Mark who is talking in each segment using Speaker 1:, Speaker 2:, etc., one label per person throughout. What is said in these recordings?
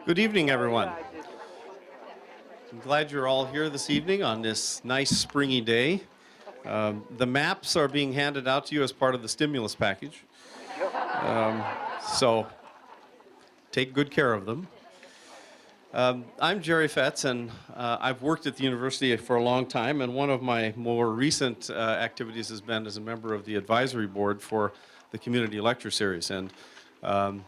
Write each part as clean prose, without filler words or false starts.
Speaker 1: Good evening, everyone. I'm glad you're all here this evening on this nice springy day. The maps are being handed out to you as part of the stimulus package. So take good care of them. I'm Jerry Fetz, and I've worked at the university for a long time, and one of my more recent activities has been as a member of the advisory board for the community lecture series. And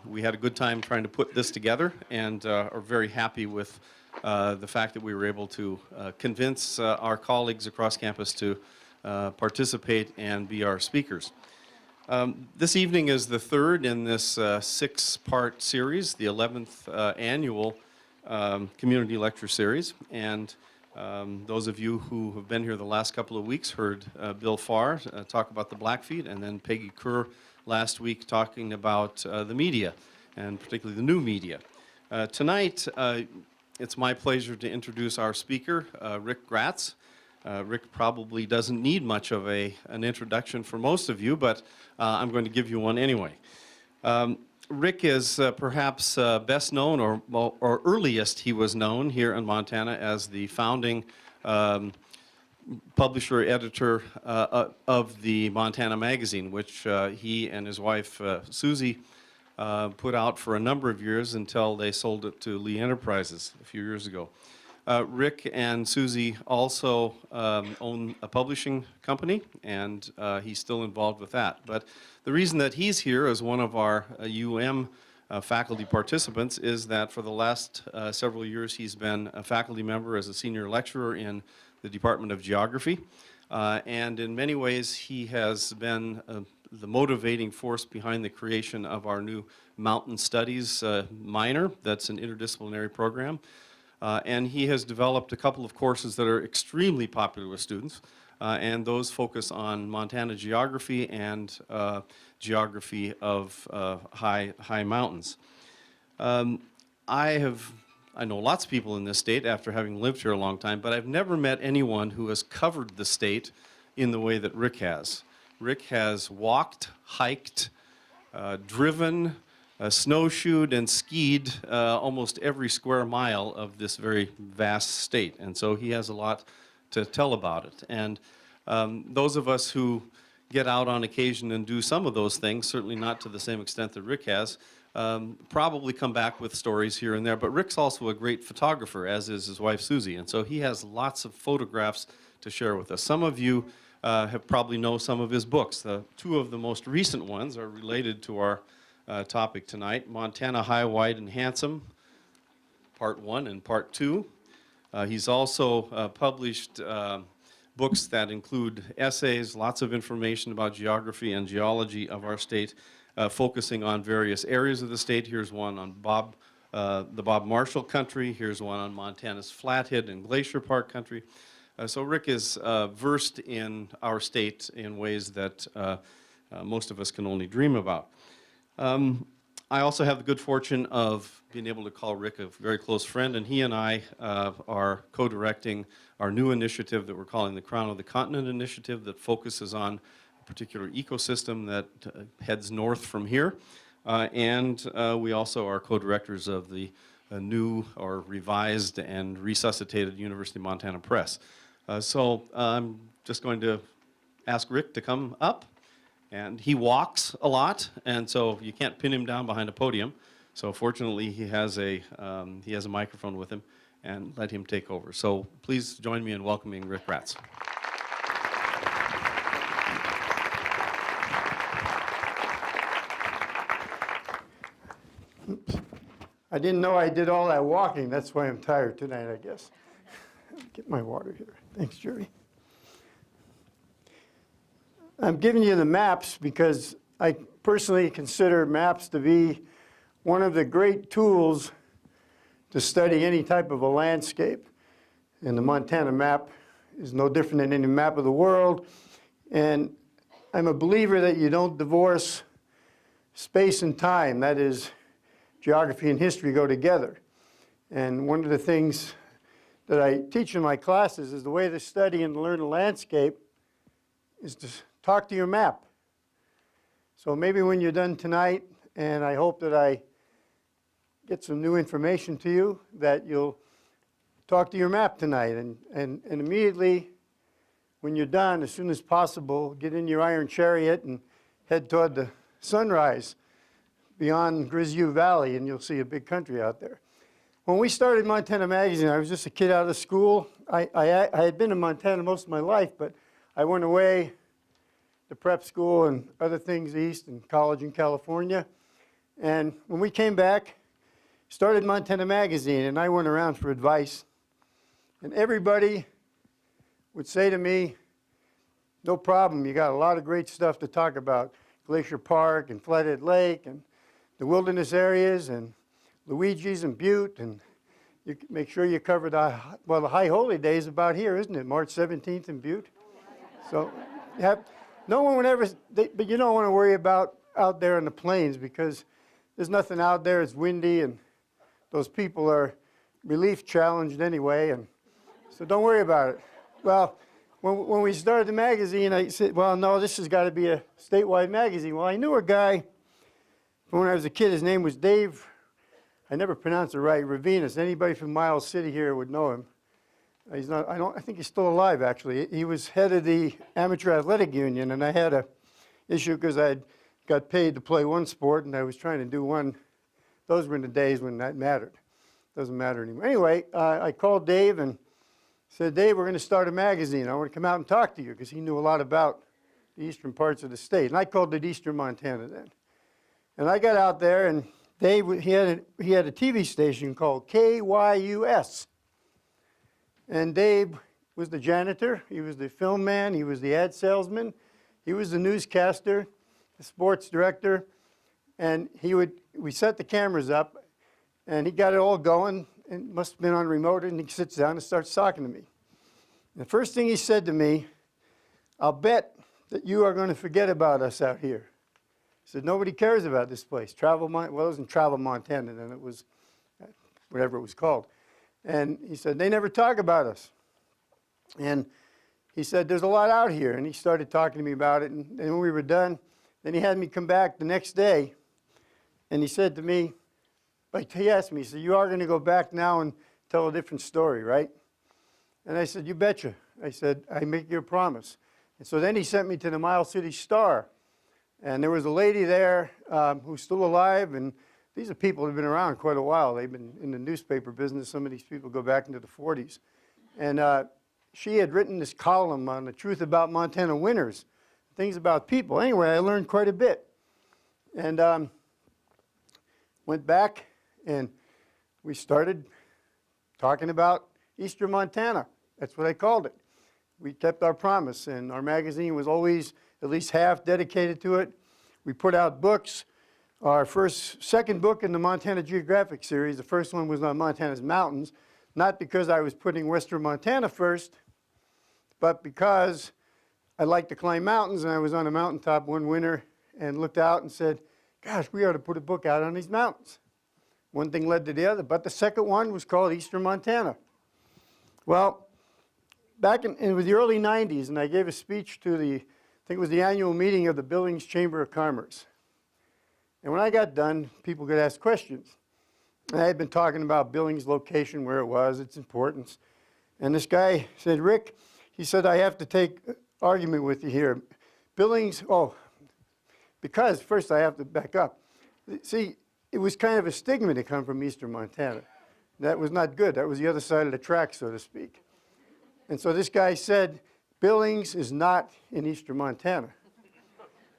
Speaker 1: we had a good time trying to put this together, and are very happy with the fact that we were able to convince our colleagues across campus to participate and be our speakers. This evening is the third in this six-part series, the 11th annual community lecture series. And those of you who have been here the last couple of weeks heard Bill Farr talk about the Blackfeet, and then Peggy Kerr last week talking about the media, and particularly the new media. Tonight, it's my pleasure to introduce our speaker, Rick Graetz. Rick probably doesn't need much of an introduction for most of you, but I'm going to give you one anyway. Rick is perhaps best known, or earliest he was known here in Montana as the founding publisher, editor of the Montana Magazine, which he and his wife, Susie, put out for a number of years until they sold it to Lee Enterprises a few years ago. Rick and Susie also own a publishing company, and he's still involved with that. But the reason that he's here as one of our faculty participants is that for the last several years he's been a faculty member as a senior lecturer in the Department of Geography. And in many ways he has been the motivating force behind the creation of our new Mountain Studies minor. That's an interdisciplinary program. And he has developed a couple of courses that are extremely popular with students, and those focus on Montana geography and geography of high mountains. I know lots of people in this state after having lived here a long time, but I've never met anyone who has covered the state in the way that Rick has. Rick has walked, hiked, driven, snowshoed and skied almost every square mile of this very vast state, and so he has a lot to tell about it. And those of us who get out on occasion and do some of those things, certainly not to the same extent that Rick has, probably come back with stories here and there. But Rick's also a great photographer, as is his wife Susie, and so he has lots of photographs to share with us. Some of you have probably know some of his books. Two of the most recent ones are related to our topic tonight: Montana High, Wide, and Handsome, Part 1 and Part 2. He's also published books that include essays, lots of information about geography and geology of our state, focusing on various areas of the state. Here's one on the Bob Marshall country. Here's one on Montana's Flathead and Glacier Park country. So Rick is versed in our state in ways that most of us can only dream about. I also have the good fortune of being able to call Rick a very close friend, and he and I are co-directing our new initiative that we're calling the Crown of the Continent Initiative, that focuses on a particular ecosystem that heads north from here. And we also are co-directors of the new or revised and resuscitated University of Montana Press. So I'm just going to ask Rick to come up. And he walks a lot, and so you can't pin him down behind a podium. So fortunately, he has a microphone with him, and let him take over. So please join me in welcoming Rick Graetz.
Speaker 2: Oops. I didn't know I did all that walking. That's why I'm tired tonight, I guess. Get my water here. Thanks, Jerry. I'm giving you the maps because I personally consider maps to be one of the great tools to study any type of a landscape. And the Montana map is no different than any map of the world. And I'm a believer that you don't divorce space and time. That is, geography and history go together. And one of the things that I teach in my classes is the way to study and learn a landscape is to talk to your map. So maybe when you're done tonight, and I hope that I get some new information to you, that you'll talk to your map tonight. And immediately, when you're done, as soon as possible, get in your iron chariot and head toward the sunrise beyond Grisview Valley, and you'll see a big country out there. When we started Montana Magazine, I was just a kid out of school. I had been in Montana most of my life, but I went away to prep school and other things east and college in California. And when we came back, started Montana Magazine, and I went around for advice. And everybody would say to me, no problem, you got a lot of great stuff to talk about. Glacier Park and Flathead Lake and the wilderness areas and Luigi's and Butte, and you make sure you cover the High Holy Day is about here, isn't it? March 17th in Butte. So no one would ever, but you don't want to worry about out there in the plains because there's nothing out there. It's windy, and those people are relief challenged anyway, and so don't worry about it. Well, when we started the magazine, I said, well, no, this has got to be a statewide magazine. Well, I knew a guy from when I was a kid. His name was Dave, I never pronounced it right, Ravinas. Anybody from Miles City here would know him. He's not, I think he's still alive, actually. He was head of the Amateur Athletic Union, and I had a issue because I got paid to play one sport, and I was trying to do one. Those were in the days when that mattered. Doesn't matter anymore. Anyway, I called Dave and said, Dave, we're going to start a magazine. I want to come out and talk to you, because he knew a lot about the eastern parts of the state. And I called it Eastern Montana then. And I got out there, and Dave, he had a TV station called KYUS. And Dave was the janitor, he was the film man, he was the ad salesman, he was the newscaster, the sports director, and we set the cameras up, and he got it all going, and must have been on remote, and he sits down and starts talking to me. And the first thing he said to me, I'll bet that you are going to forget about us out here. He said, nobody cares about this place. Well, it wasn't Travel Montana then, it was whatever it was called. And he said, they never talk about us. And he said, there's a lot out here. And he started talking to me about it. And when we were done, then he had me come back the next day. And he said to me, like he asked me, he said, you are going to go back now and tell a different story, right? And I said, you betcha. I said, I make you a promise. And so then he sent me to the Miles City Star. And there was a lady there who's still alive, and these are people who have been around quite a while. They've been in the newspaper business. Some of these people go back into the 40s. And she had written this column on the truth about Montana winters, things about people. Anyway, I learned quite a bit. And went back, and we started talking about Eastern Montana. That's what I called it. We kept our promise, and our magazine was always at least half dedicated to it. We put out books. Our second book in the Montana Geographic series, the first one was on Montana's mountains, not because I was putting Western Montana first, but because I like to climb mountains, and I was on a mountaintop one winter and looked out and said, gosh, we ought to put a book out on these mountains. One thing led to the other, but the second one was called Eastern Montana. Well, back in the early 90s, and I gave a speech to I think it was the annual meeting of the Billings Chamber of Commerce. And when I got done, people could ask questions. And I had been talking about Billings' location, where it was, its importance. And this guy said, Rick, he said, I have to take argument with you here. Billings, because first I have to back up. See, it was kind of a stigma to come from Eastern Montana. That was not good. That was the other side of the track, so to speak. And so this guy said, Billings is not in Eastern Montana.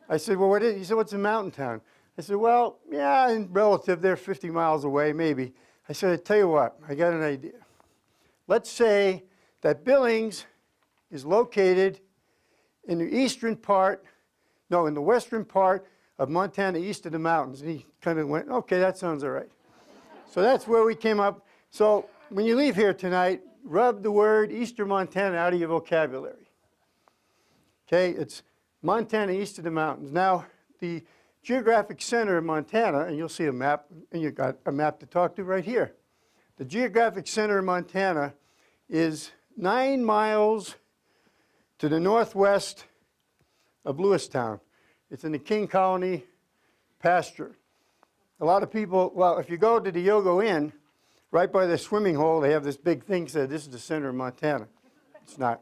Speaker 2: I said, well, what is it? He said, what's a mountain town? I said, well, yeah, in relative, they're 50 miles away, maybe. I said, I tell you what, I got an idea. Let's say that Billings is located in the in the western part of Montana, east of the mountains. And he kind of went, okay, that sounds all right. So that's where we came up. So when you leave here tonight, rub the word Eastern Montana out of your vocabulary. Okay, it's Montana east of the mountains. Now, the geographic center of Montana, and you'll see a map, and you've got a map to talk to right here. The geographic center of Montana is 9 miles to the northwest of Lewistown. It's in the King Colony pasture. a lot of people, well, if you go to the Yogo Inn, right by the swimming hole, they have this big thing that said, this is the center of Montana. It's not.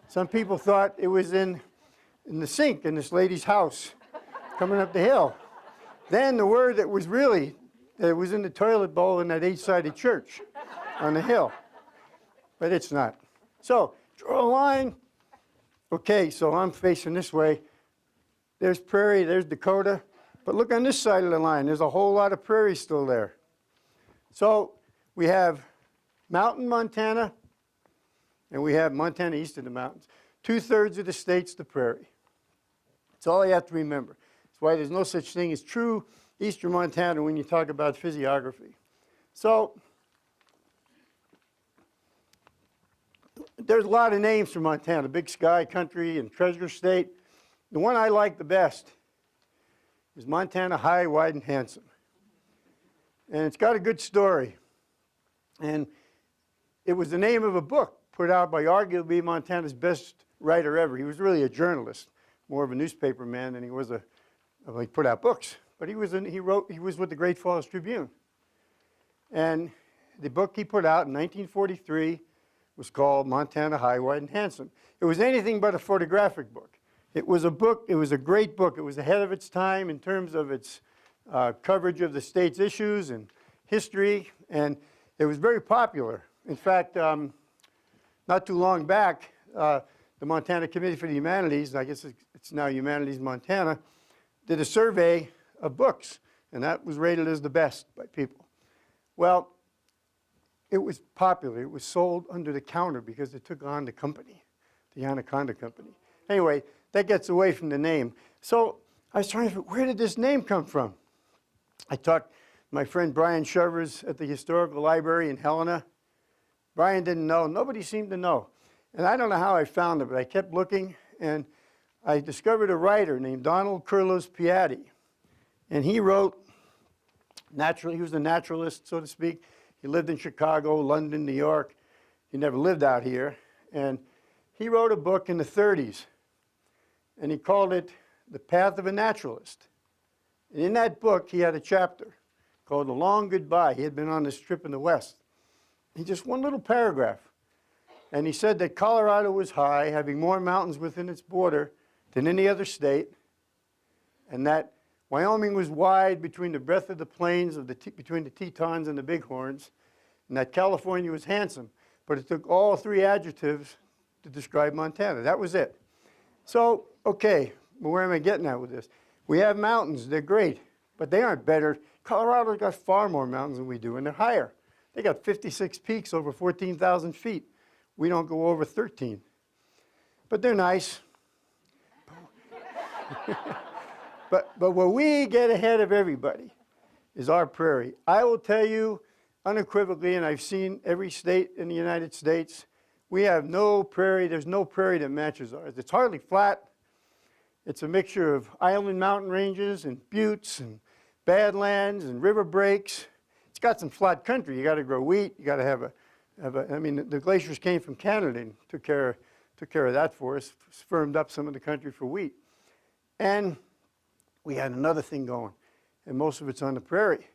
Speaker 2: Some people thought it was in the sink in this lady's house coming up the hill. Then the word that was really, that it was in the toilet bowl in that 8-sided church on the hill. But it's not. So, draw a line. Okay, so I'm facing this way. There's prairie, there's Dakota. But look on this side of the line. There's a whole lot of prairie still there. So, we have mountain Montana, and we have Montana east of the mountains. 2/3 of the state's the prairie. That's all you have to remember. That's why there's no such thing as true eastern Montana when you talk about physiography. So, there's a lot of names for Montana, Big Sky Country and Treasure State. The one I like the best is Montana High, Wide, and Handsome. And it's got a good story. And it was the name of a book put out by arguably Montana's best writer ever. He was really a journalist, more of a newspaper man than he was he put out books. But he was with the Great Falls Tribune. And the book he put out in 1943 was called Montana High, Wide, and Handsome. It was anything but a photographic book. It was a book, it was a great book. It was ahead of its time in terms of its coverage of the state's issues and history, and it was very popular. In fact, not too long back, the Montana Committee for the Humanities, I guess it's now Humanities Montana, did a survey of books, and that was rated as the best by people. Well, it was popular. It was sold under the counter because it took on the company, the Anaconda Company. Anyway, that gets away from the name. So I was trying to figure, where did this name come from? I talked to my friend Brian Shovers at the Historical Library in Helena. Brian didn't know. Nobody seemed to know. And I don't know how I found it, but I kept looking, and I discovered a writer named Donald Curlos Piatti. And he wrote, he was a naturalist, so to speak. He lived in Chicago, London, New York. He never lived out here. And he wrote a book in the 30s, and he called it The Path of a Naturalist. And in that book, he had a chapter called A Long Goodbye. He had been on this trip in the West. Just one little paragraph. And he said that Colorado was high, having more mountains within its border than any other state, and that Wyoming was wide between the breadth of the plains between the Tetons and the Bighorns, and that California was handsome. But it took all three adjectives to describe Montana. That was it. So, okay, well, where am I getting at with this? We have mountains. They're great, but they aren't better. Colorado's got far more mountains than we do, and they're higher. They got 56 peaks over 14,000 feet. We don't go over 13. But they're nice. But where we get ahead of everybody is our prairie. I will tell you unequivocally, and I've seen every state in the United States, we have no prairie, there's no prairie that matches ours. It's hardly flat. It's a mixture of island mountain ranges and buttes and badlands and river breaks. It's got some flat country. You got to grow wheat. You got to have a. I mean, the glaciers came from Canada and took care of that for us, firmed up some of the country for wheat. And we had another thing going, and most of it's on the prairie.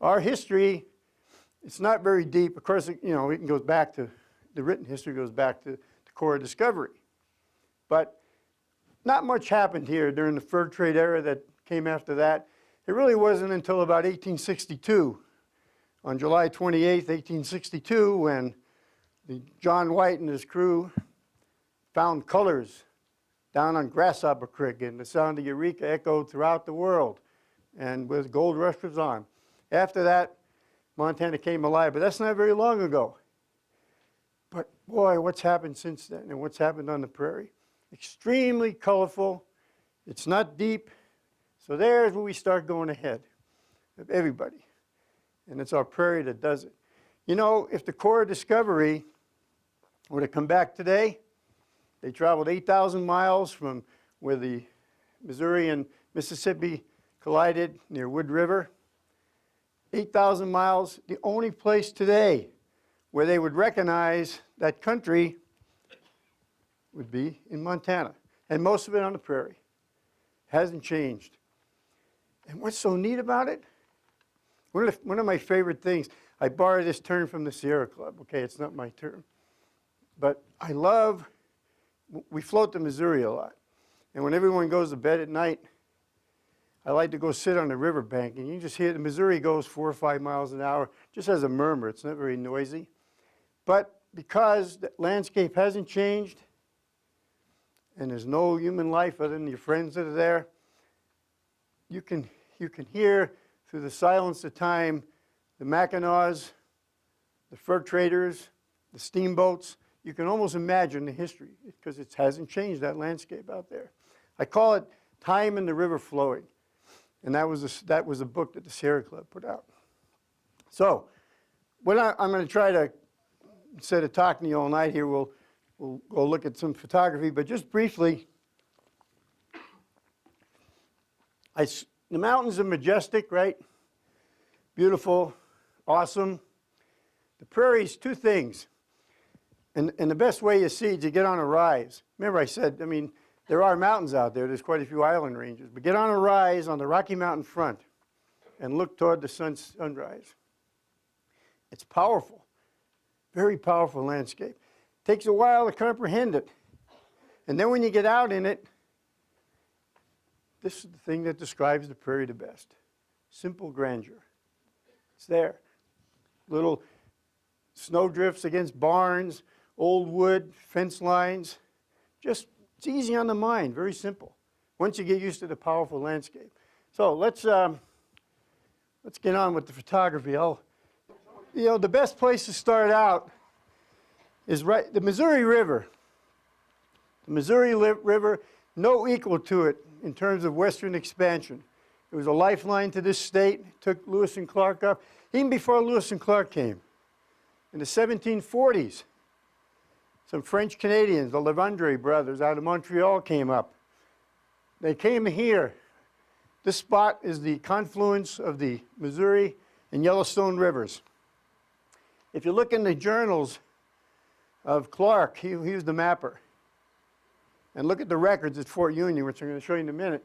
Speaker 2: Our history, it's not very deep. Of course, it goes back to, the written history goes back to the Corps of Discovery. But not much happened here during the fur trade era that came after that. It really wasn't until about 1862, on July 28th, 1862, when John White and his crew found colors down on Grasshopper Creek, and the sound of Eureka echoed throughout the world, and the gold rush was on. After that, Montana came alive, but that's not very long ago. But boy, what's happened since then, and what's happened on the prairie? Extremely colorful. It's not deep. So there's where we start going ahead of everybody. And it's our prairie that does it. You know, if the Corps of Discovery were to come back today, they traveled 8,000 miles from where the Missouri and Mississippi collided near Wood River. 8,000 miles, the only place today where they would recognize that country would be in Montana. And most of it on the prairie. Hasn't changed. And what's so neat about it? One of my favorite things, I borrowed this term from the Sierra Club. Okay, it's not my term. But I love, we float the Missouri a lot. And when everyone goes to bed at night, I like to go sit on the riverbank, and you just hear the Missouri goes 4 or 5 miles an hour, just has a murmur. It's not very noisy. But because the landscape hasn't changed, and there's no human life other than your friends that are there, you can hear through the silence of time the Mackinaws, the fur traders, the steamboats. You can almost imagine the history because it hasn't changed, that landscape out there. I call it Time and the River Flowing. And that was a book that the Sierra Club put out. So I'm going to try to, instead of talking to you all night here, we'll go look at some photography. But just briefly, the mountains are majestic, right? Beautiful, awesome. The prairies, two things. And the best way you see it is you get on a rise. Remember I said, I mean, there are mountains out there. There's quite a few island ranges. But get on a rise on the Rocky Mountain front and look toward the sunrise. It's powerful, very powerful landscape. Takes a while to comprehend it. And then when you get out in it, this is the thing that describes the prairie the best. Simple grandeur. It's there. Little snowdrifts against barns, old wood, fence lines. Just, it's easy on the mind, very simple. Once you get used to the powerful landscape. So let's get on with the photography. The best place to start out is the Missouri River. The Missouri River, no equal to it in terms of western expansion. It was a lifeline to this state. It took Lewis and Clark up, even before Lewis and Clark came. In the 1740s, some French Canadians, the Lavendré brothers out of Montreal, came up. They came here. This spot is the confluence of the Missouri and Yellowstone rivers. If you look in the journals of Clark, he was the mapper, and look at the records at Fort Union, which I'm going to show you in a minute,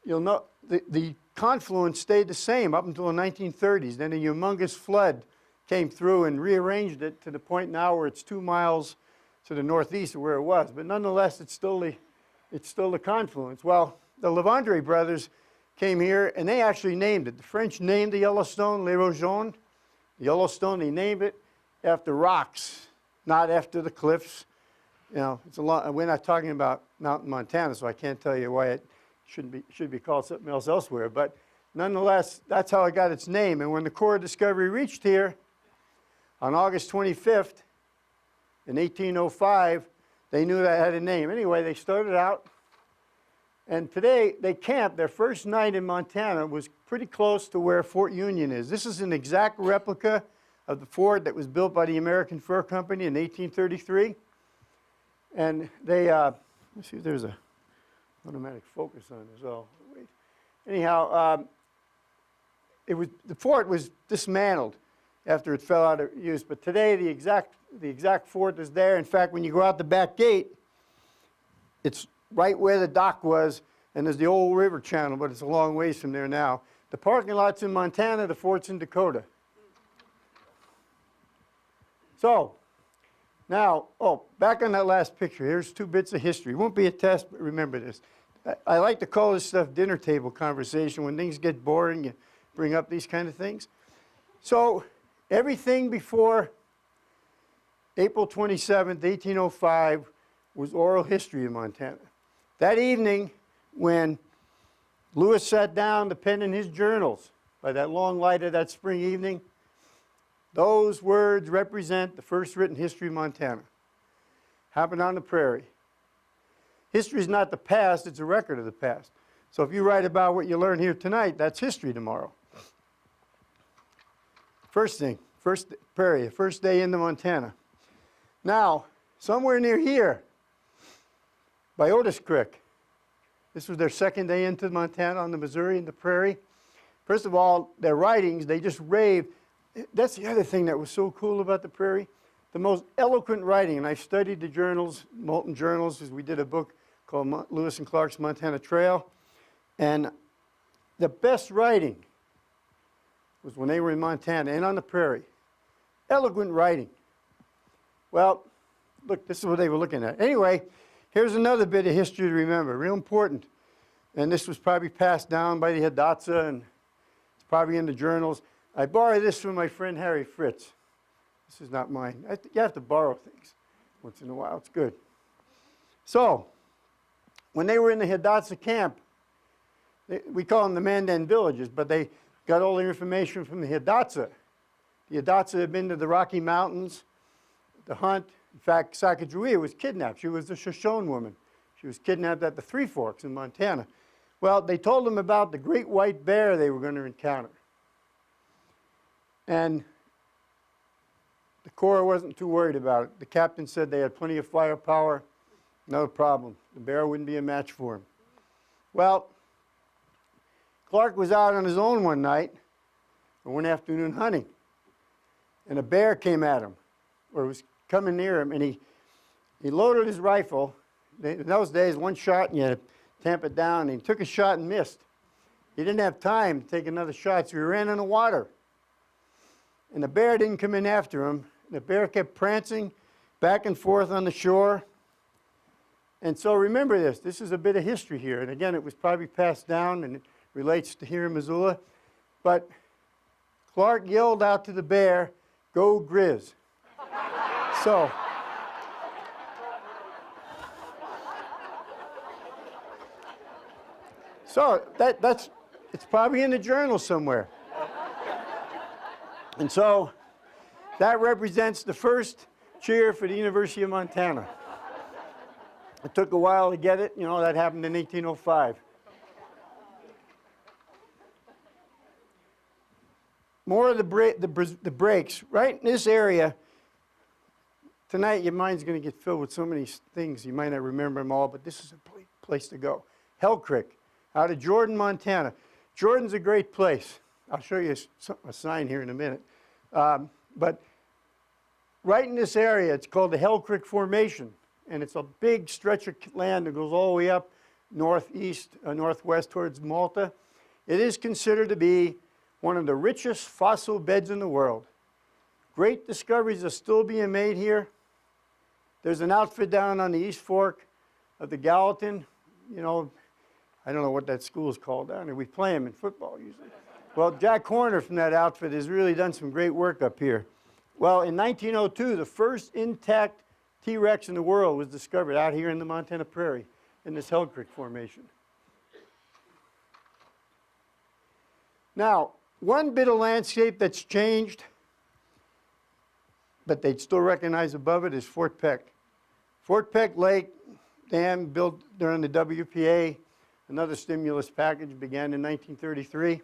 Speaker 2: you'll know the confluence stayed the same up until the 1930s. Then a humongous flood came through and rearranged it to the point now where it's 2 miles to the northeast of where it was. But nonetheless, it's still the confluence. Well, the Lavendré brothers came here, and they actually named it. The French named the Yellowstone Les Rougeons. The Yellowstone, they named it after rocks, not after the cliffs. You know, it's a lot. We're not talking about Mountain Montana, so I can't tell you why it should be called something else elsewhere. But nonetheless, that's how it got its name. And when the Corps of Discovery reached here on August 25th in 1805, they knew that had a name. Anyway, they started out, and today they camped. Their first night in Montana was pretty close to where Fort Union is. This is an exact replica of the fort that was built by the American Fur Company in 1833. And they, let's see if there's a automatic focus on this. Oh, wait. Anyhow, the fort was dismantled after it fell out of use. But today, the exact fort is there. In fact, when you go out the back gate, it's right where the dock was, and there's the old river channel, but it's a long ways from there now. The parking lot's in Montana, the fort's in Dakota. So, now, back on that last picture, here's 2 bits of history. It won't be a test, but remember this. I like to call this stuff dinner table conversation. When things get boring, you bring up these kind of things. So, everything before April 27th, 1805 was oral history in Montana. That evening, when Lewis sat down to pen in his journals by that long light of that spring evening, those words represent the first written history of Montana. Happened on the prairie. History is not the past, it's a record of the past. So if you write about what you learn here tonight, that's history tomorrow. First thing, first prairie, first day into Montana. Now, somewhere near here, by Otis Creek, this was their second day into Montana on the Missouri and the prairie. First of all, their writings, they just raved. That's the other thing that was so cool about the prairie. The most eloquent writing, and I've studied the journals, Moulton journals, because we did a book called Lewis and Clark's Montana Trail. And the best writing was when they were in Montana and on the prairie. Eloquent writing. Well, look, this is what they were looking at. Anyway, here's another bit of history to remember, real important. And this was probably passed down by the Hidatsa, and it's probably in the journals. I borrowed this from my friend Harry Fritz. This is not mine. You have to borrow things once in a while. It's good. So, when they were in the Hidatsa camp, we call them the Mandan villages, but they got all their information from the Hidatsa. The Hidatsa had been to the Rocky Mountains to hunt. In fact, Sacagawea was kidnapped. She was a Shoshone woman. She was kidnapped at the Three Forks in Montana. Well, they told them about the great white bear they were going to encounter. And the Corps wasn't too worried about it. The captain said they had plenty of firepower, no problem. The bear wouldn't be a match for him. Well, Clark was out on his own one night, or one afternoon hunting, and a bear came at him, or was coming near him, and he loaded his rifle. In those days, one shot and you had to tamp it down, and he took a shot and missed. He didn't have time to take another shot, so he ran in the water. And the bear didn't come in after him. The bear kept prancing back and forth on the shore. And so remember this. This is a bit of history here. And again, it was probably passed down, and it relates to here in Missoula. But Clark yelled out to the bear, "Go Grizz." So it's probably in the journal somewhere. And so that represents the first cheer for the University of Montana. It took a while to get it. You know, that happened in 1805. More of the breaks. Right in this area, tonight your mind's going to get filled with so many things. You might not remember them all, but this is a place to go. Hell Creek, out of Jordan, Montana. Jordan's a great place. I'll show you a sign here in a minute. But right in this area, it's called the Hell Creek Formation. And it's a big stretch of land that goes all the way up northwest towards Malta. It is considered to be one of the richest fossil beds in the world. Great discoveries are still being made here. There's an outfit down on the East Fork of the Gallatin. You know, I don't know what that school is called down there. We play them in football usually. Well, Jack Horner from that outfit has really done some great work up here. Well, in 1902, the first intact T-Rex in the world was discovered out here in the Montana Prairie in this Hell Creek Formation. Now, one bit of landscape that's changed, but they'd still recognize above it, is Fort Peck. Fort Peck Lake Dam, built during the WPA, another stimulus package, began in 1933.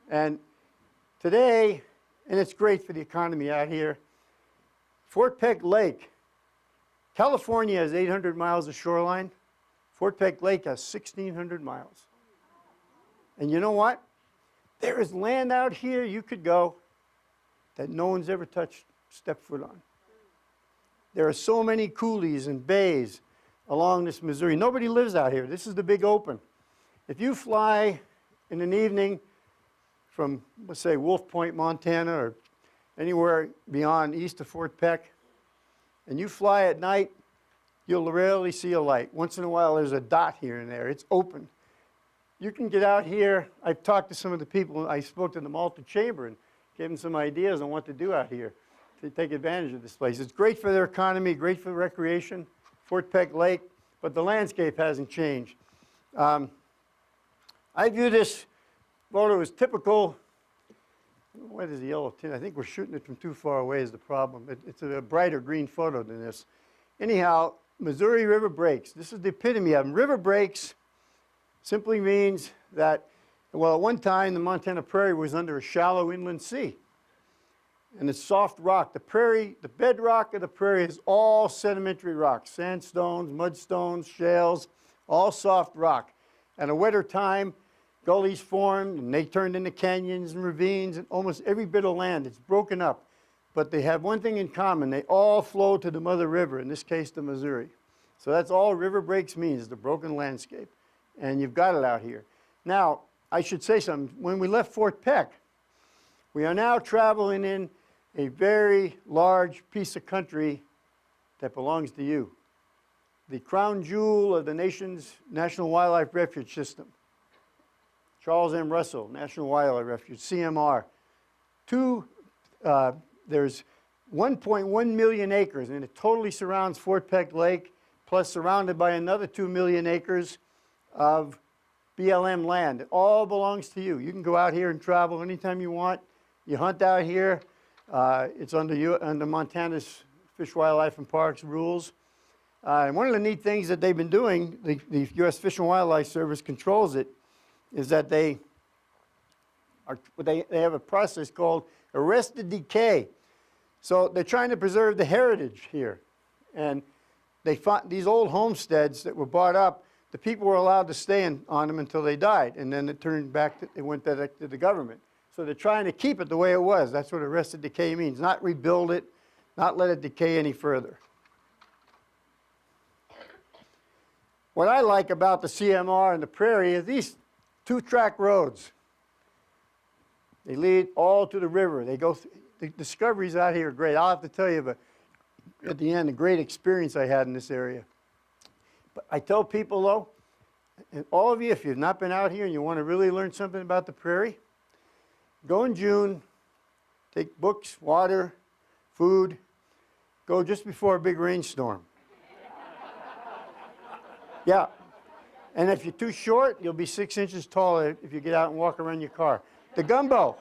Speaker 2: And today, and it's great for the economy out here, Fort Peck Lake, California has 800 miles of shoreline. Fort Peck Lake has 1,600 miles. And you know what? There is land out here you could go that no one's ever stepped foot on. There are so many coulees and bays along this Missouri. Nobody lives out here. This is the big open. If you fly in an evening from, let's say, Wolf Point, Montana, or anywhere beyond east of Fort Peck, and you fly at night, you'll rarely see a light. Once in a while, there's a dot here and there. It's open. You can get out here. I've talked to some of the people. I spoke to the Malta Chamber and gave them some ideas on what to do out here to take advantage of this place. It's great for their economy, great for recreation, Fort Peck Lake, but the landscape hasn't changed. I view this photo as typical. What is the yellow tint? I think we're shooting it from too far away is the problem. It's a brighter green photo than this. Anyhow, Missouri River breaks. This is the epitome of them. River breaks simply means that, well, at one time, the Montana Prairie was under a shallow inland sea. And it's soft rock. The bedrock of the prairie is all sedimentary rocks, sandstones, mudstones, shales, all soft rock. At a wetter time, gullies formed, and they turned into canyons and ravines, and almost every bit of land, it's broken up. But they have one thing in common. They all flow to the mother river, in this case, the Missouri. So that's all river breaks means, the broken landscape. And you've got it out here. Now, I should say something. When we left Fort Peck, we are now traveling in a very large piece of country that belongs to you. The crown jewel of the nation's National Wildlife Refuge System. Charles M. Russell, National Wildlife Refuge, CMR. There's 1.1 million acres, and it totally surrounds Fort Peck Lake, plus surrounded by another 2 million acres of BLM land. It all belongs to you. You can go out here and travel anytime you want. You hunt out here. It's under Montana's Fish, Wildlife, and Parks rules. And one of the neat things that they've been doing, the U.S. Fish and Wildlife Service controls it, is that they have a process called arrested decay. So they're trying to preserve the heritage here. And they found these old homesteads that were bought up, the people were allowed to stay on them until they died. And then it turned back, it went back to the government. So they're trying to keep it the way it was. That's what arrested decay means. Not rebuild it, not let it decay any further. What I like about the CMR and the prairie is these 2-track roads. They lead all to the river. They go. The discoveries out here are great. I'll have to tell you, but at the end, a great experience I had in this area. But I tell people, though, and all of you, if you've not been out here and you want to really learn something about the prairie, go in June, take books, water, food, go just before a big rainstorm. Yeah. And if you're too short, you'll be 6 inches taller if you get out and walk around your car. The gumbo.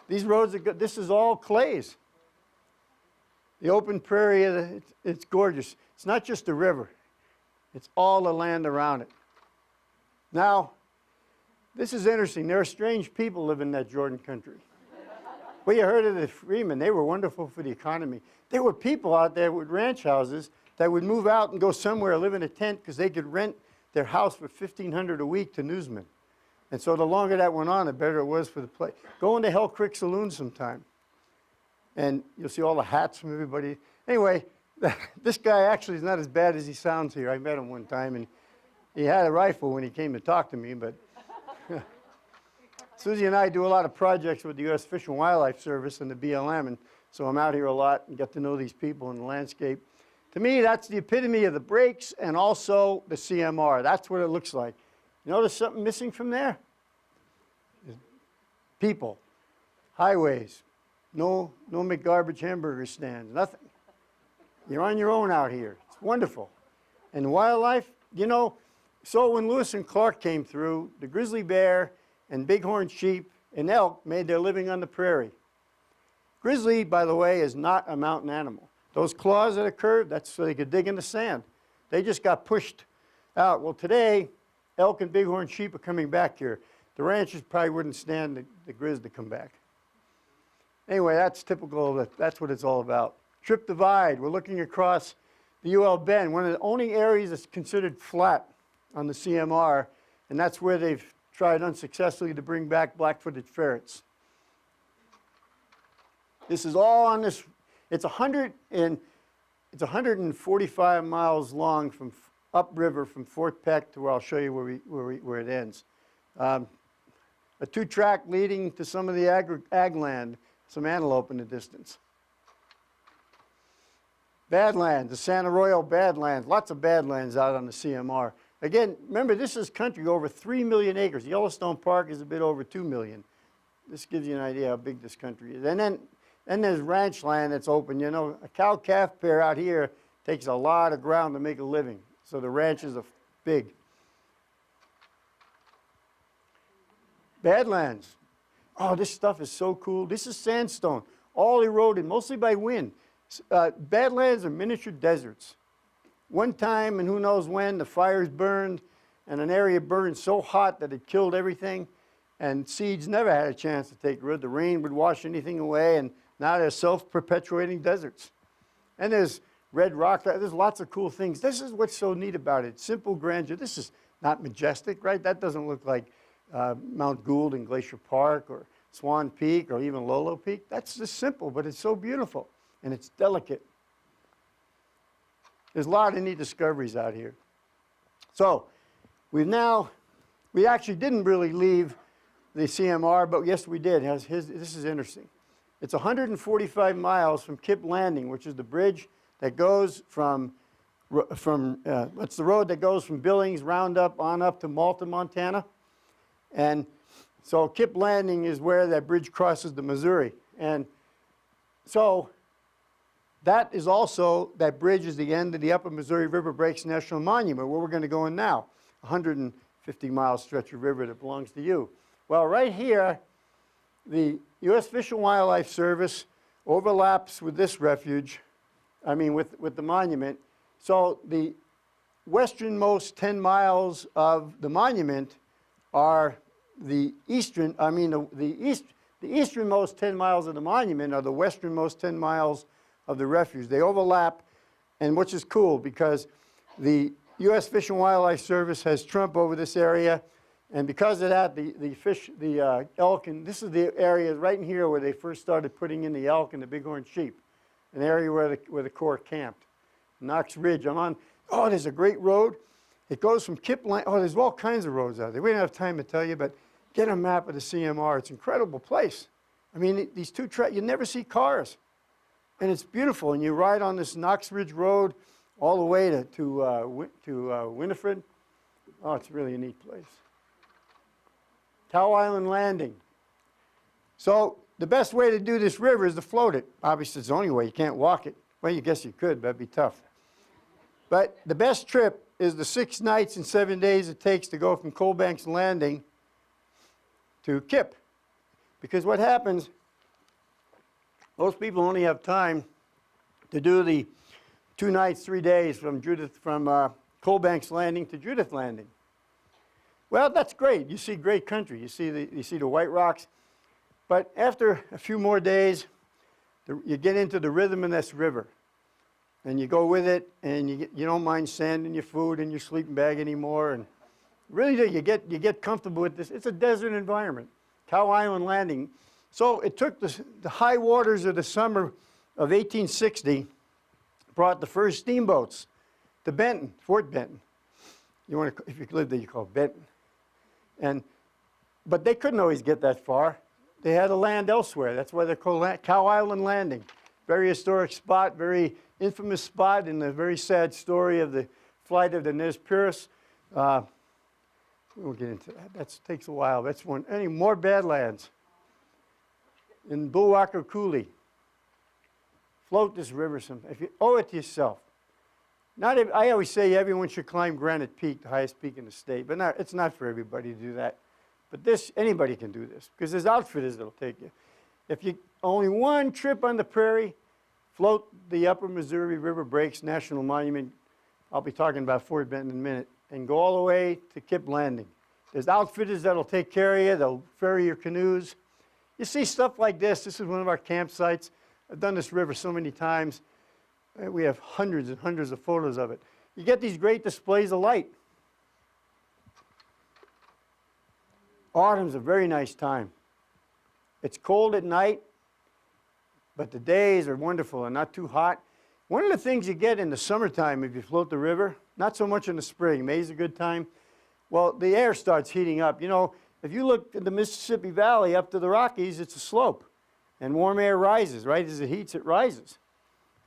Speaker 2: These roads are good. This is all clays. The open prairie, it's gorgeous. It's not just the river. It's all the land around it. Now, this is interesting. There are strange people living in that Jordan country. Well, you heard of the Freemen. They were wonderful for the economy. There were people out there with ranch houses that would move out and go somewhere, live in a tent, because they could rent their house for $1,500 a week to newsmen. And so the longer that went on, the better it was for the place. Go into Hell Creek Saloon sometime, and you'll see all the hats from everybody. Anyway, this guy actually is not as bad as he sounds here. I met him one time, and he had a rifle when he came to talk to me, but Susie and I do a lot of projects with the U.S. Fish and Wildlife Service and the BLM, and so I'm out here a lot and get to know these people in the landscape. To me, that's the epitome of the breaks and also the CMR. That's what it looks like. You notice something missing from there? People, highways, no McGarbage hamburger stands, nothing. You're on your own out here. It's wonderful. And wildlife, you know, so when Lewis and Clark came through, the grizzly bear and bighorn sheep and elk made their living on the prairie. Grizzly, by the way, is not a mountain animal. Those claws that are curved, that's so they could dig in the sand. They just got pushed out. Well, today, elk and bighorn sheep are coming back here. The ranchers probably wouldn't stand the grizz to come back. Anyway, that's typical. That's what it's all about. Trip Divide. We're looking across the UL Bend, one of the only areas that's considered flat on the CMR, and that's where they've tried unsuccessfully to bring back black-footed ferrets. This is all on this. It's 145 miles long from upriver from Fort Peck to where I'll show you where it ends. A 2-track leading to some of the ag land, some antelope in the distance. Badlands, the Santa Royal Badlands, lots of badlands out on the CMR. Again, remember, this is country over 3 million acres. Yellowstone Park is a bit over 2 million. This gives you an idea how big this country is. And then there's ranch land that's open. You know, a cow-calf pair out here takes a lot of ground to make a living. So the ranches are big. Badlands. Oh, this stuff is so cool. This is sandstone, all eroded, mostly by wind. Badlands are miniature deserts. One time, and who knows when, the fires burned, and an area burned so hot that it killed everything, and seeds never had a chance to take root. The rain would wash anything away, and now they're self-perpetuating deserts. And there's red rock. There's lots of cool things. This is what's so neat about it. Simple grandeur. This is not majestic, right? That doesn't look like Mount Gould in Glacier Park or Swan Peak or even Lolo Peak. That's just simple, but it's so beautiful, and it's delicate. There's a lot of neat discoveries out here. So we've now We actually didn't really leave the CMR, but yes, we did. This is interesting. It's 145 miles from Kip Landing, which is the bridge that goes from it's the road that goes from Billings, Roundup, on up to Malta, Montana. And so Kip Landing is where that bridge crosses the Missouri. And so that is also, that bridge is the end of the Upper Missouri River Breaks National Monument, where we're going to go in now, 150-mile stretch of river that belongs to you. Well, right here, the U.S. Fish and Wildlife Service overlaps with this refuge, with the monument. So the westernmost 10 miles of the monument are the easternmost 10 miles of the monument are the westernmost 10 miles of the refuge. They overlap, and which is cool because the U.S. Fish and Wildlife Service has trump over this area, and because of that, the elk, and this is the area right in here where they first started putting in the elk and the bighorn sheep, an area where the Corps camped. Knox Ridge, there's a great road. It goes from Kip Landing, there's all kinds of roads out there. We don't have time to tell you, but get a map of the CMR. It's an incredible place. These two tracks, you never see cars. And it's beautiful, and you ride on this Knox Ridge Road all the way to Winifred. Oh, it's really a neat place. Cow Island Landing. So the best way to do this river is to float it. Obviously, it's the only way. You can't walk it. Well, you guess you could, but that'd be tough. But the best trip is the 6 nights and 7 days it takes to go from Coal Banks Landing to Kip. Because what happens, most people only have time to do the 2 nights, 3 days from Coal Banks Landing to Judith Landing. Well, that's great. You see great country. You see the White Rocks. But after a few more days, you get into the rhythm of this river. And you go with it, and you don't mind sand in your food and your sleeping bag anymore. And really, you get comfortable with this. It's a desert environment. Cow Island Landing. So it took the high waters of the summer of 1860, brought the first steamboats to Benton, Fort Benton. If you live there, you call it Benton. But they couldn't always get that far. They had to land elsewhere. That's why they're called Cow Island Landing. Very historic spot, very infamous spot in the very sad story of the flight of the Nez Perce. We'll get into that. That takes a while. That's one. Any more Badlands? In Bulwacker Coulee. Float this river sometime. If you owe it to yourself. I always say everyone should climb Granite Peak, the highest peak in the state, but it's not for everybody to do that. But anybody can do this, because there's outfitters that'll take you. If you only one trip on the prairie, float the Upper Missouri River Breaks National Monument. I'll be talking about Fort Benton in a minute, and go all the way to Kip Landing. There's outfitters that'll take care of you. They'll ferry your canoes. You see stuff like this. This is one of our campsites. I've done this river so many times. We have hundreds and hundreds of photos of it. You get these great displays of light. Autumn's a very nice time. It's cold at night, but the days are wonderful and not too hot. One of the things you get in the summertime if you float the river, not so much in the spring, May's a good time, well, the air starts heating up. If you look at the Mississippi Valley up to the Rockies, it's a slope, and warm air rises. Right as it heats, it rises.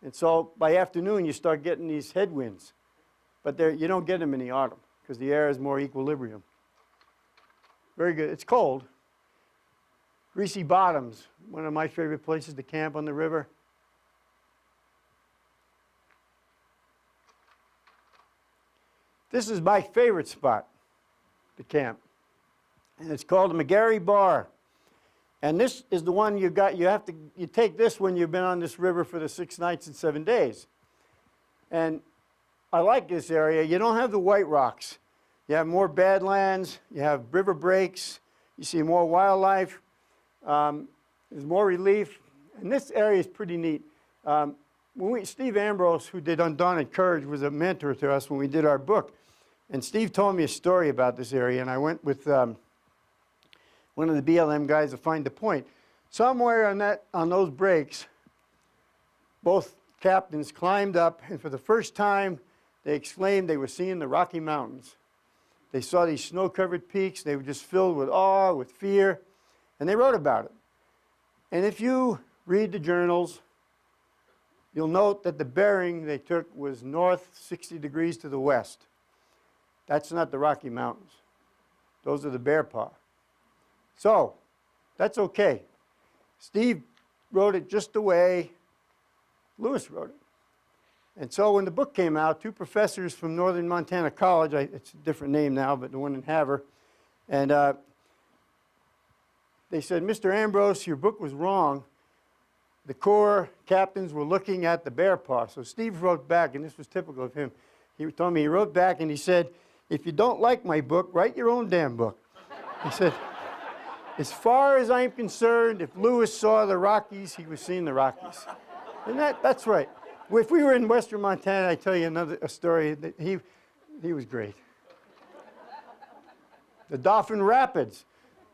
Speaker 2: And so by afternoon, you start getting these headwinds. But you don't get them in the autumn because the air is more equilibrium. Very good. It's cold. Greasy Bottoms, one of my favorite places to camp on the river. This is my favorite spot to camp. And it's called the McGarry Bar. And this is the one you take this when you've been on this river for the 6 nights and 7 days. And I like this area. You don't have the White Rocks. You have more Badlands. You have river breaks. You see more wildlife. There's more relief. And this area is pretty neat. Steve Ambrose, who did Undaunted Courage, was a mentor to us when we did our book. And Steve told me a story about this area, and I went with one of the BLM guys to find the point. Somewhere on those breaks, both captains climbed up, and for the first time, they exclaimed they were seeing the Rocky Mountains. They saw these snow-covered peaks. They were just filled with awe, with fear, and they wrote about it. And if you read the journals, you'll note that the bearing they took was north 60 degrees to the west. That's not the Rocky Mountains. Those are the Bear Paw. So, that's okay. Steve wrote it just the way Lewis wrote it. And so when the book came out, two professors from Northern Montana College, it's a different name now, but the one in Havre, and they said, Mr. Ambrose, your book was wrong. The Corps captains were looking at the Bear Paw. So Steve wrote back, and this was typical of him. He told me he wrote back and he said, if you don't like my book, write your own damn book. He said, as far as I'm concerned, if Lewis saw the Rockies, he was seeing the Rockies. And that's right. If we were in western Montana, I'd tell you a story. That he was great. The Dauphin Rapids.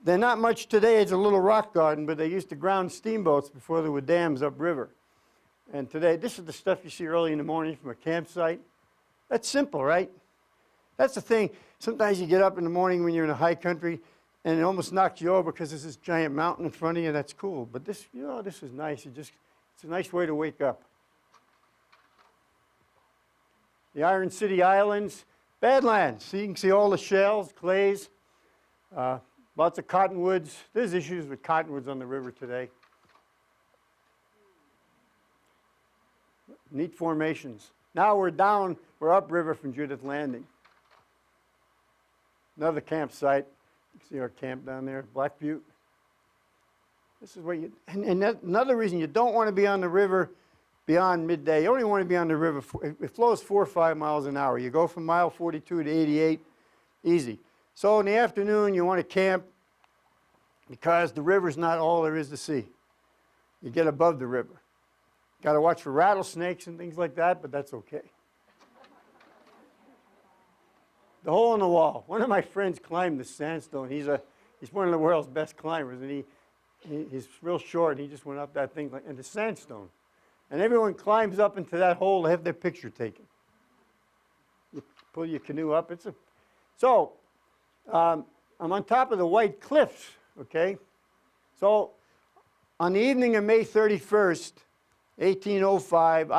Speaker 2: They're not much today. It's a little rock garden, but they used to ground steamboats before there were dams upriver. And today, this is the stuff you see early in the morning from a campsite. That's simple, right? That's the thing. Sometimes you get up in the morning when you're in a high country, and it almost knocks you over because there's this giant mountain in front of you. That's cool. But this, this is nice. It's a nice way to wake up. The Iron City Islands, Badlands. So you can see all the shells, clays, lots of cottonwoods. There's issues with cottonwoods on the river today. Neat formations. Now we're upriver from Judith Landing. Another campsite. You can see our camp down there, Black Butte. This is where another reason you don't want to be on the river beyond midday. You only want to be on the river, it flows 4 or 5 miles an hour. You go from mile 42 to 88, easy. So in the afternoon, you want to camp because the river's not all there is to see. You get above the river. Got to watch for rattlesnakes and things like that, but that's okay. The hole in the wall. One of my friends climbed the sandstone. He's one of the world's best climbers, and he's real short. And he just went up that thing in the sandstone. And everyone climbs up into that hole to have their picture taken. You pull your canoe up. I'm on top of the White Cliffs, okay? So on the evening of May 31st, 1805,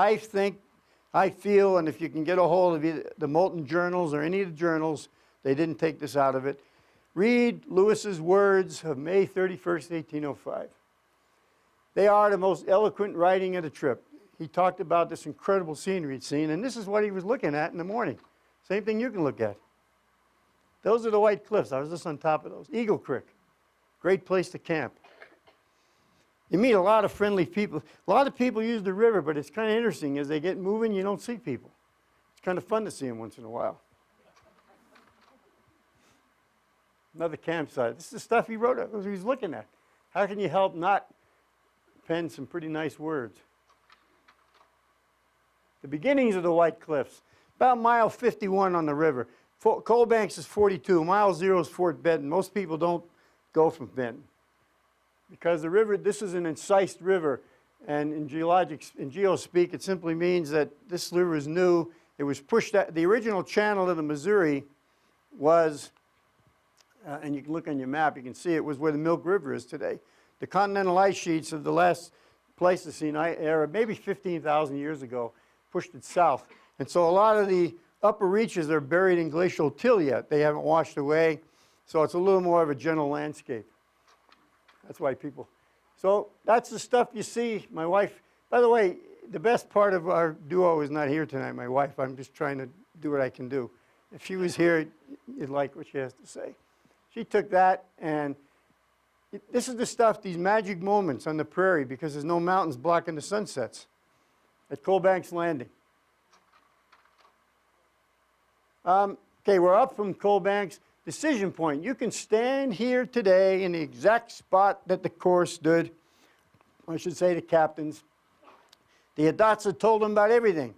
Speaker 2: I feel, and if you can get a hold of the Moulton Journals or any of the journals, they didn't take this out of it. Read Lewis's words of May 31st, 1805. They are the most eloquent writing of the trip. He talked about this incredible scenery he'd seen, and this is what he was looking at in the morning. Same thing you can look at. Those are the White Cliffs. I was just on top of those. Eagle Creek, great place to camp. You meet a lot of friendly people. A lot of people use the river, but it's kind of interesting. As they get moving, you don't see people. It's kind of fun to see them once in a while. Another campsite. This is the stuff he wrote about, he was looking at. How can you help not pen some pretty nice words? The beginnings of the White Cliffs, about mile 51 on the river. Coal Banks is 42. Mile 0 is Fort Benton. Most people don't go from Benton because the river, this is an incised river, and in geospeak, it simply means that this river is new. It was pushed out. The original channel of the Missouri was, and you can look on your map, you can see it was where the Milk River is today. The continental ice sheets of the last Pleistocene era, maybe 15,000 years ago, pushed it south. And so a lot of the upper reaches are buried in glacial till yet. They haven't washed away. So it's a little more of a gentle landscape. That's why people. So that's the stuff you see. My wife, by the way, the best part of our duo is not here tonight, my wife. I'm just trying to do what I can do. If she was here, you'd like what she has to say. She took that, and this is the stuff, these magic moments on the prairie, because there's no mountains blocking the sunsets at Coal Banks Landing. Okay, we're up from Coal Banks. Decision point. You can stand here today in the exact spot that the Corps stood. I should say the captains. The Hidatsa told them about everything,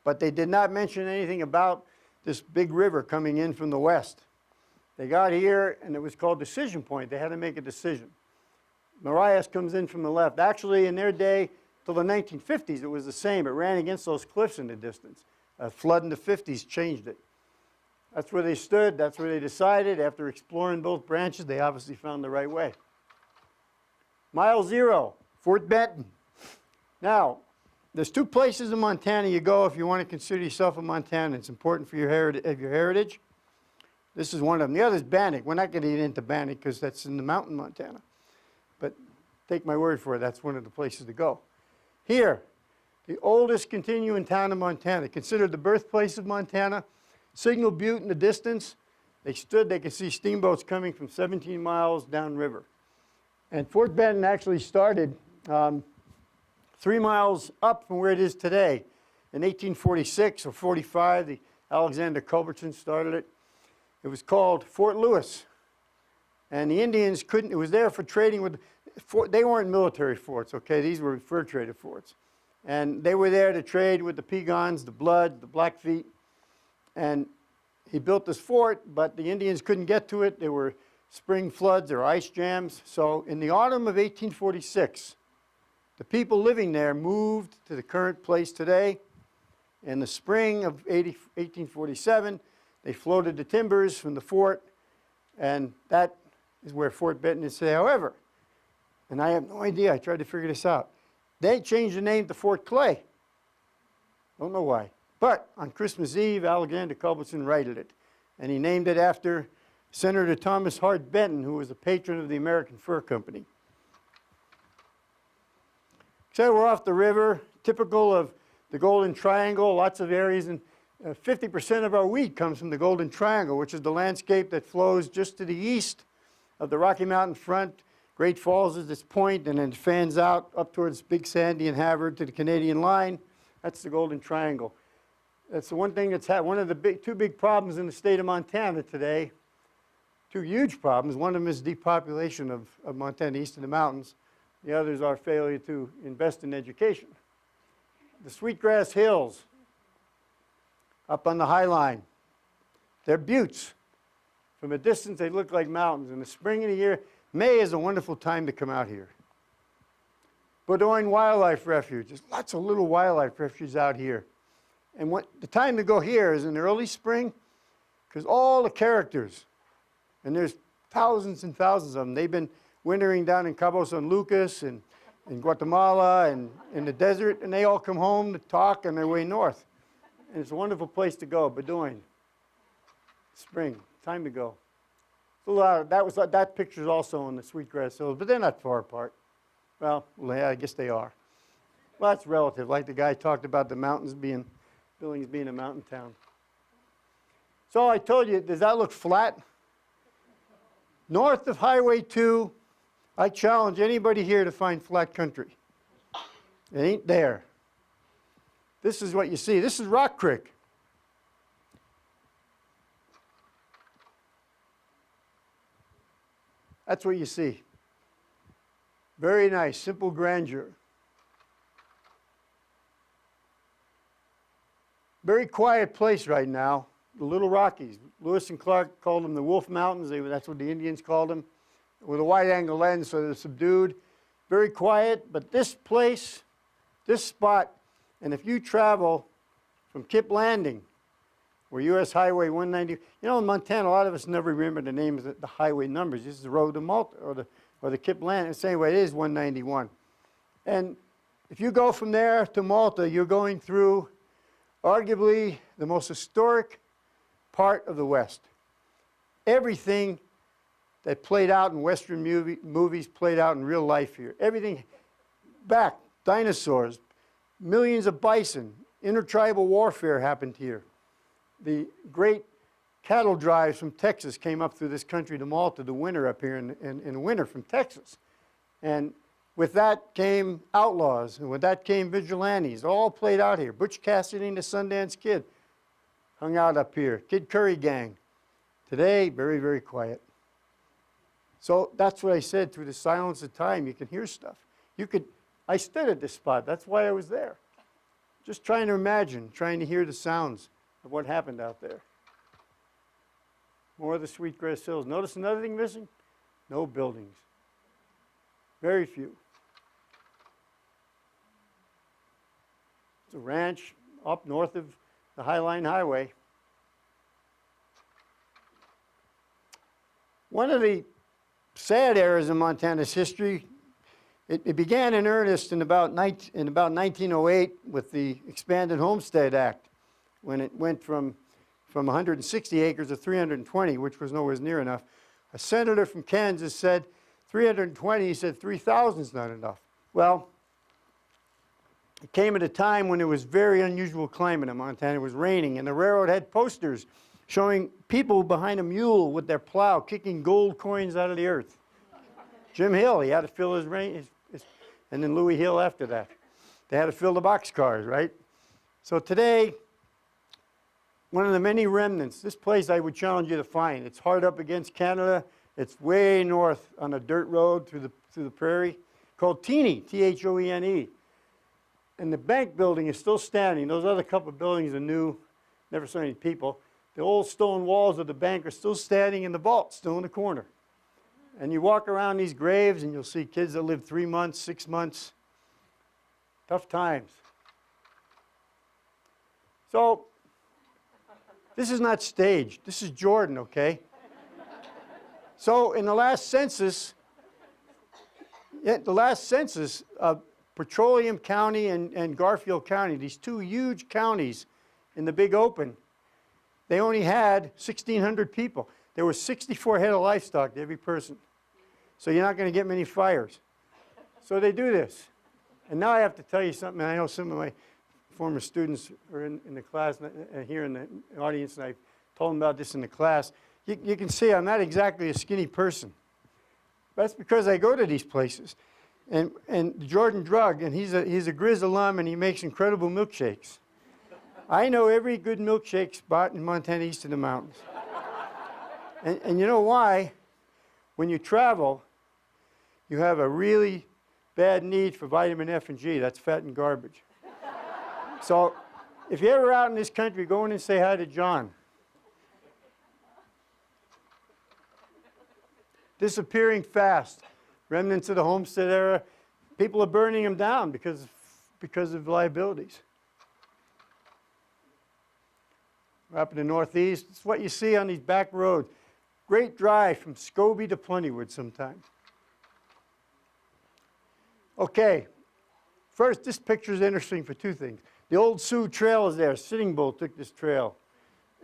Speaker 2: but they did not mention anything about this big river coming in from the west. They got here, and it was called decision point. They had to make a decision. Marias comes in from the left. Actually, in their day, till the 1950s, it was the same. It ran against those cliffs in the distance. A flood in the 50s changed it. That's where they stood. That's where they decided. After exploring both branches, they obviously found the right way. Mile 0, Fort Benton. Now, there's 2 places in Montana you go if you want to consider yourself a Montanan. It's important for your heritage. This is one of them. The other is Bannock. We're not going to get into Bannock because that's in the mountain Montana. But take my word for it, that's one of the places to go. Here, the oldest continuing town in Montana, considered the birthplace of Montana. Signal Butte in the distance. They could see steamboats coming from 17 miles downriver. And Fort Benton actually started 3 miles up from where it is today. In 1846 or 45, Alexander Culbertson started it. It was called Fort Lewis. And the Indians it was there for trading with, they weren't military forts, okay? These were fur trader forts. And they were there to trade with the Piegans, the Blood, the Blackfeet. And he built this fort, but the Indians couldn't get to it. There were spring floods or ice jams. So in the autumn of 1846, the people living there moved to the current place today. In the spring of 1847, they floated the timbers from the fort, and that is where Fort Benton is today. However, and I have no idea, I tried to figure this out, they changed the name to Fort Clay. Don't know why. But on Christmas Eve, Alexander Culbertson righted it, and he named it after Senator Thomas Hart Benton, who was a patron of the American Fur Company. So we're off the river, typical of the Golden Triangle, lots of areas, and 50% of our wheat comes from the Golden Triangle, which is the landscape that flows just to the east of the Rocky Mountain front. Great Falls is its point, and then it fans out up towards Big Sandy and Havre to the Canadian line. That's the Golden Triangle. That's the one thing that's one of the 2 big problems in the state of Montana today. 2 huge problems. One of them is depopulation of Montana east of the mountains. The other is our failure to invest in education. The Sweetgrass Hills up on the High Line, they're buttes. From a distance, they look like mountains. In the spring of the year, May is a wonderful time to come out here. Bowdoin Wildlife Refuge. There's lots of little wildlife refuges out here. And the time to go here is in the early spring, because all the characters, and there's thousands and thousands of them, they've been wintering down in Cabo San Lucas and in Guatemala and in the desert, and they all come home to talk on their way north. And it's a wonderful place to go, Bowdoin. Spring, time to go. That picture's also in the Sweetgrass Hills, but they're not far apart. Well, yeah, I guess they are. Well, that's relative, like the guy talked about the Billings being a mountain town. So I told you, does that look flat? North of Highway 2, I challenge anybody here to find flat country. It ain't there. This is what you see. This is Rock Creek. That's what you see. Very nice, simple grandeur. Very quiet place right now, the Little Rockies. Lewis and Clark called them the Wolf Mountains. That's what the Indians called them. With a wide-angle lens, so they're subdued. Very quiet, but this place, this spot, and if you travel from Kip Landing, where U.S. Highway 190, you know, in Montana, a lot of us never remember the names of the highway numbers. This is the road to Malta, or the Kip Landing. The same way, it is 191. And if you go from there to Malta, you're going through arguably the most historic part of the West. Everything that played out in Western movies played out in real life here. Everything back, dinosaurs, millions of bison, intertribal warfare happened here. The great cattle drives from Texas came up through this country to Malta, the winter up here in the winter from Texas. And with that came outlaws, and with that came vigilantes, all played out here. Butch Cassidy and the Sundance Kid hung out up here. Kid Curry Gang. Today, very, very quiet. So that's what I said, through the silence of time, you can hear stuff. I stood at this spot, that's why I was there. Just trying to imagine, trying to hear the sounds of what happened out there. More of the Sweetgrass Hills. Notice another thing missing? No buildings. Very few. It's a ranch up north of the Highline Highway. One of the sad eras in Montana's history, it began in earnest in about 1908 with the Expanded Homestead Act, when it went from 160 acres to 320, which was nowhere near enough. A senator from Kansas said 320, he said 3,000 is not enough. Well, it came at a time when it was very unusual climate in Montana. It was raining, and the railroad had posters showing people behind a mule with their plow kicking gold coins out of the earth. Jim Hill, he had to fill his rain, and then Louis Hill after that. They had to fill the boxcars, right? So today, one of the many remnants, this place I would challenge you to find. It's hard up against Canada. It's way north on a dirt road through the prairie called Teenie, T-H-O-E-N-E. And the bank building is still standing. Those other couple of buildings are new, never saw any people. The old stone walls of the bank are still standing, and the vault's still in the corner. And you walk around these graves and you'll see kids that lived 3 months, 6 months. Tough times. So, this is not staged. This is Jordan, okay? So, in the last census, Petroleum County and Garfield County, these two huge counties in the big open, they only had 1,600 people. There were 64 head of livestock to every person. So you're not going to get many fires. So they do this. And now I have to tell you something. I know some of my former students are in the class, here in the audience, and I told them about this in the class. You can see I'm not exactly a skinny person. That's because I go to these places. And Jordan Drug, and he's a Grizz alum, and he makes incredible milkshakes. I know every good milkshake spot in Montana east of the mountains. And you know why? When you travel, you have a really bad need for vitamin F and G. That's fat and garbage. So if you're ever out in this country, go in and say hi to John. Disappearing fast. Remnants of the Homestead era. People are burning them down because of liabilities. Up in the Northeast, it's what you see on these back roads. Great drive from Scobie to Plentywood sometimes. Okay, first, this picture is interesting for two things. The old Sioux Trail is there. Sitting Bull took this trail.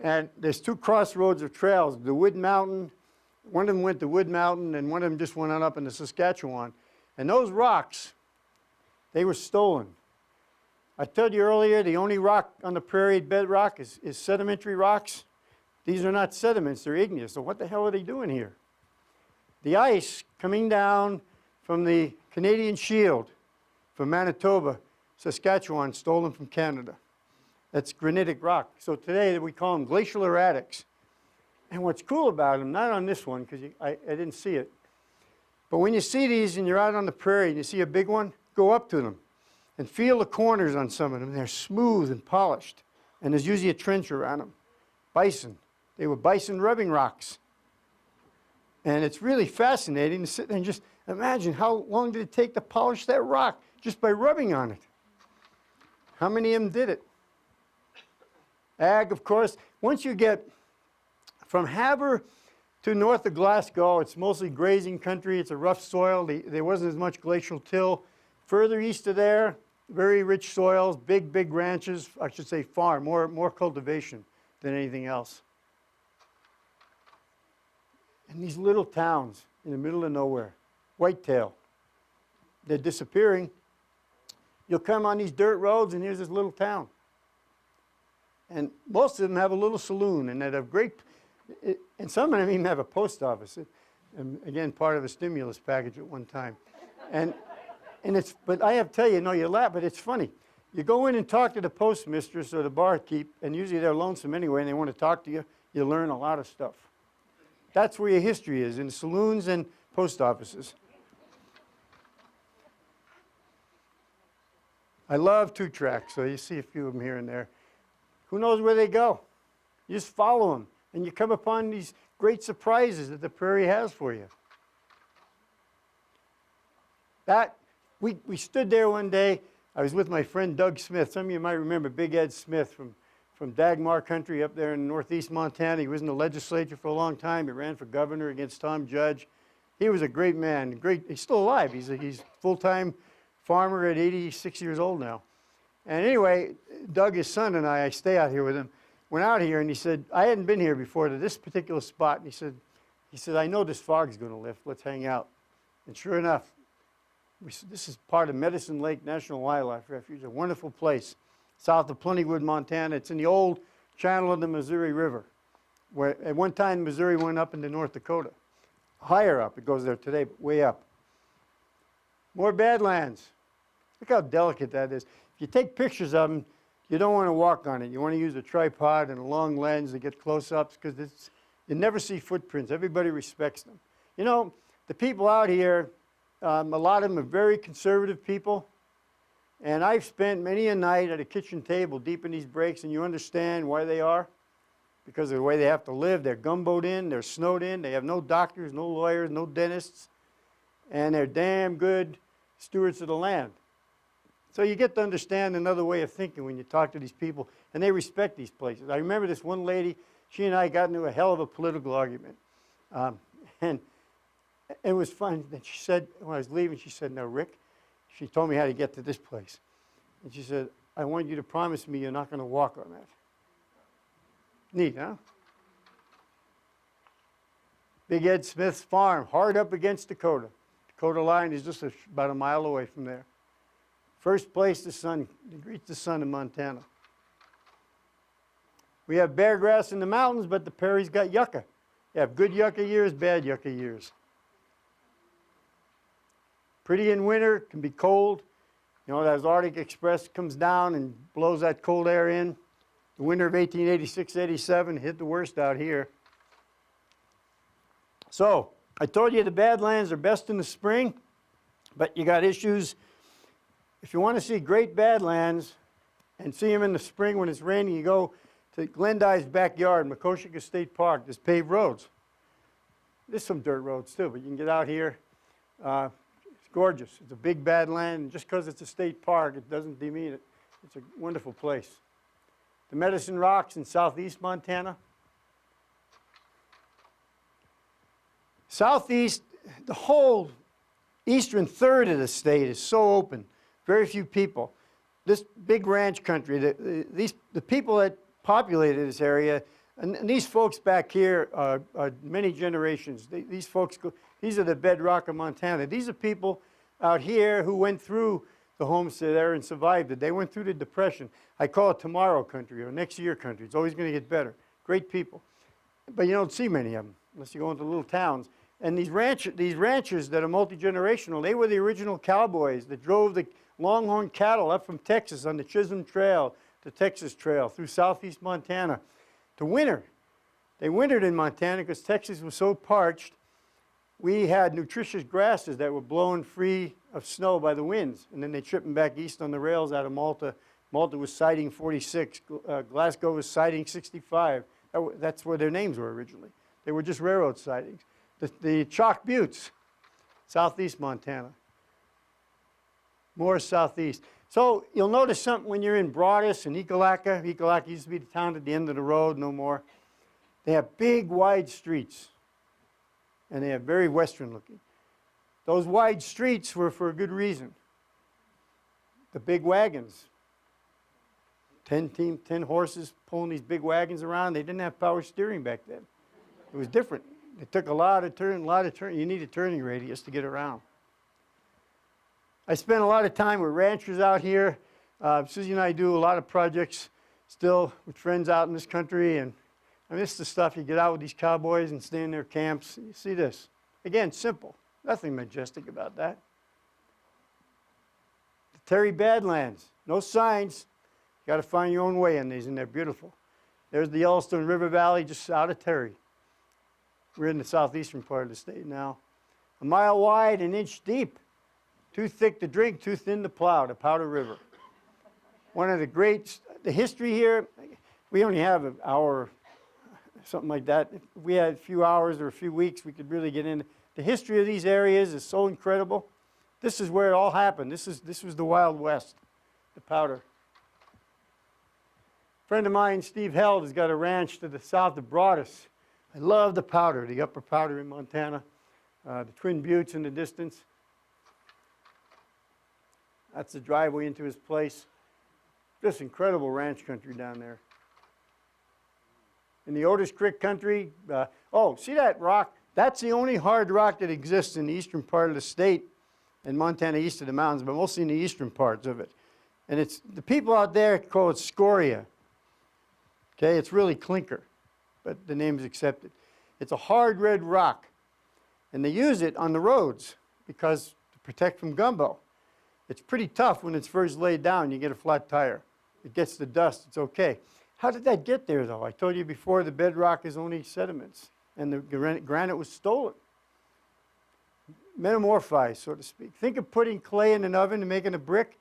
Speaker 2: And there's two crossroads of trails. The Wood Mountain, one of them went to Wood Mountain, and one of them just went on up into Saskatchewan. And those rocks, they were stolen. I told you earlier, the only rock on the prairie bedrock is sedimentary rocks. These are not sediments, they're igneous. So what the hell are they doing here? The ice coming down from the Canadian Shield, from Manitoba, Saskatchewan, stolen from Canada. That's granitic rock. So today we call them glacial erratics. And what's cool about them, not on this one, because I didn't see it, but when you see these and you're out on the prairie and you see a big one, go up to them and feel the corners on some of them. They're smooth and polished, and there's usually a trench around them. Bison. They were bison rubbing rocks. And it's really fascinating to sit there and just imagine how long did it take to polish that rock just by rubbing on it. How many of them did it? Ag, of course. Once you get from Havre to north of Glasgow, it's mostly grazing country. It's a rough soil. There wasn't as much glacial till. Further east of there, very rich soils, big ranches, I should say farm, more cultivation than anything else. And these little towns in the middle of nowhere, whitetail, they're disappearing. You'll come on these dirt roads and here's this little town. And most of them have a little saloon, and they have great, and some of them even have a post office. And again, part of a stimulus package at one time. And it's, but I have to tell you, no, you laugh, but it's funny. You go in and talk to the postmistress or the barkeep, and usually they're lonesome anyway, and they want to talk to you. You learn a lot of stuff. That's where your history is, in saloons and post offices. I love two-tracks, so you see a few of them here and there. Who knows where they go? You just follow them, and you come upon these great surprises that the prairie has for you. We stood there one day. I was with my friend Doug Smith. Some of you might remember Big Ed Smith from from Dagmar country up there in northeast Montana. He was in the legislature for a long time. He ran for governor against Tom Judge. He was a great man. He's still alive. He's a full-time farmer at 86 years old now. And anyway, Doug, his son, and I stay out here with him, went out here and he said, I hadn't been here before to this particular spot. And he said, I know this fog's going to lift. Let's hang out. And sure enough, this is part of Medicine Lake National Wildlife Refuge, a wonderful place south of Plentywood, Montana. It's in the old channel of the Missouri River, where at one time Missouri went up into North Dakota. Higher up, it goes there today, but way up. More badlands. Look how delicate that is. If you take pictures of them, you don't want to walk on it. You want to use a tripod and a long lens to get close-ups because you never see footprints. Everybody respects them. You know, the people out here, a lot of them are very conservative people. And I've spent many a night at a kitchen table deep in these breaks, and you understand why they are. Because of the way they have to live. They're gumboed in, they're snowed in, they have no doctors, no lawyers, no dentists, and they're damn good stewards of the land. So you get to understand another way of thinking when you talk to these people, and they respect these places. I remember this one lady, she and I got into a hell of a political argument. And it was fun. And she said, when I was leaving, she said, now, Rick, she told me how to get to this place. And she said, I want you to promise me you're not going to walk on that. Neat, huh? Big Ed Smith's farm, hard up against Dakota. Dakota line is just about a mile away from there. First place to greet the sun in Montana. We have bear grass in the mountains, but the prairie's got yucca. You have good yucca years, bad yucca years. Pretty in winter, can be cold. You know, as Arctic Express comes down and blows that cold air in. The winter of 1886-87 hit the worst out here. So, I told you the Badlands are best in the spring, but you got issues. If you want to see great Badlands and see them in the spring when it's raining, you go to Glendive's backyard, Makoshika State Park. There's paved roads. There's some dirt roads too, but you can get out here. It's gorgeous. It's a big Badland, and just because it's a state park, it doesn't demean it. It's a wonderful place. The Medicine Rocks in southeast Montana. Southeast, the whole eastern third of the state is so open. Very few people. This big ranch country, the people that populated this area, and these folks back here are many generations. These folks, these are the bedrock of Montana. These are people out here who went through the homestead era and survived it. They went through the Depression. I call it tomorrow country or next year country. It's always going to get better. Great people. But you don't see many of them unless you go into little towns. And these ranchers that are multi-generational, they were the original cowboys that drove the longhorn cattle up from Texas on the Chisholm Trail, the Texas Trail, through southeast Montana to winter. They wintered in Montana because Texas was so parched. We had nutritious grasses that were blown free of snow by the winds, and then they tripped them back east on the rails out of Malta. Malta was sighting 46, Glasgow was sighting 65. That's where their names were originally. They were just railroad sightings. The Chalk Buttes, southeast Montana. More southeast. So you'll notice something when you're in Broadus and Ekalaka. Ekalaka used to be the town at the end of the road, no more. They have big, wide streets, and they are very western looking. Those wide streets were for a good reason. The big wagons, 10 horses pulling these big wagons around. They didn't have power steering back then. It was different. It took a lot of turn. You need a turning radius to get around. I spent a lot of time with ranchers out here. Susie and I do a lot of projects still with friends out in this country, and I mean, this is the stuff you get out with these cowboys and stay in their camps. You see this. Again, simple. Nothing majestic about that. The Terry Badlands. No signs. You got to find your own way in these, and they're beautiful. There's the Yellowstone River Valley just out of Terry. We're in the southeastern part of the state now. A mile wide, an inch deep. Too thick to drink, too thin to plow, the Powder River. One of the the history here, we only have an hour, something like that. If we had a few hours or a few weeks, we could really get into. The history of these areas is so incredible. This is where it all happened. This was the Wild West, the Powder. friend of mine, Steve Held, has got a ranch to the south of Broadus. I love the Powder, the Upper Powder in Montana, the Twin Buttes in the distance. That's the driveway into his place. Just incredible ranch country down there. In the Otis Creek country, oh, see that rock? That's the only hard rock that exists in the eastern part of the state, in Montana, east of the mountains, but mostly in the eastern parts of it. And it's, the people out there call it scoria. Okay, it's really clinker, but the name is accepted. It's a hard red rock, and they use it on the roads because to protect from gumbo. It's pretty tough when it's first laid down. You get a flat tire. It gets the dust. It's okay. How did that get there, though? I told you before, the bedrock is only sediments, and the granite was stolen. Metamorphized, so to speak. Think of putting clay in an oven and making a brick.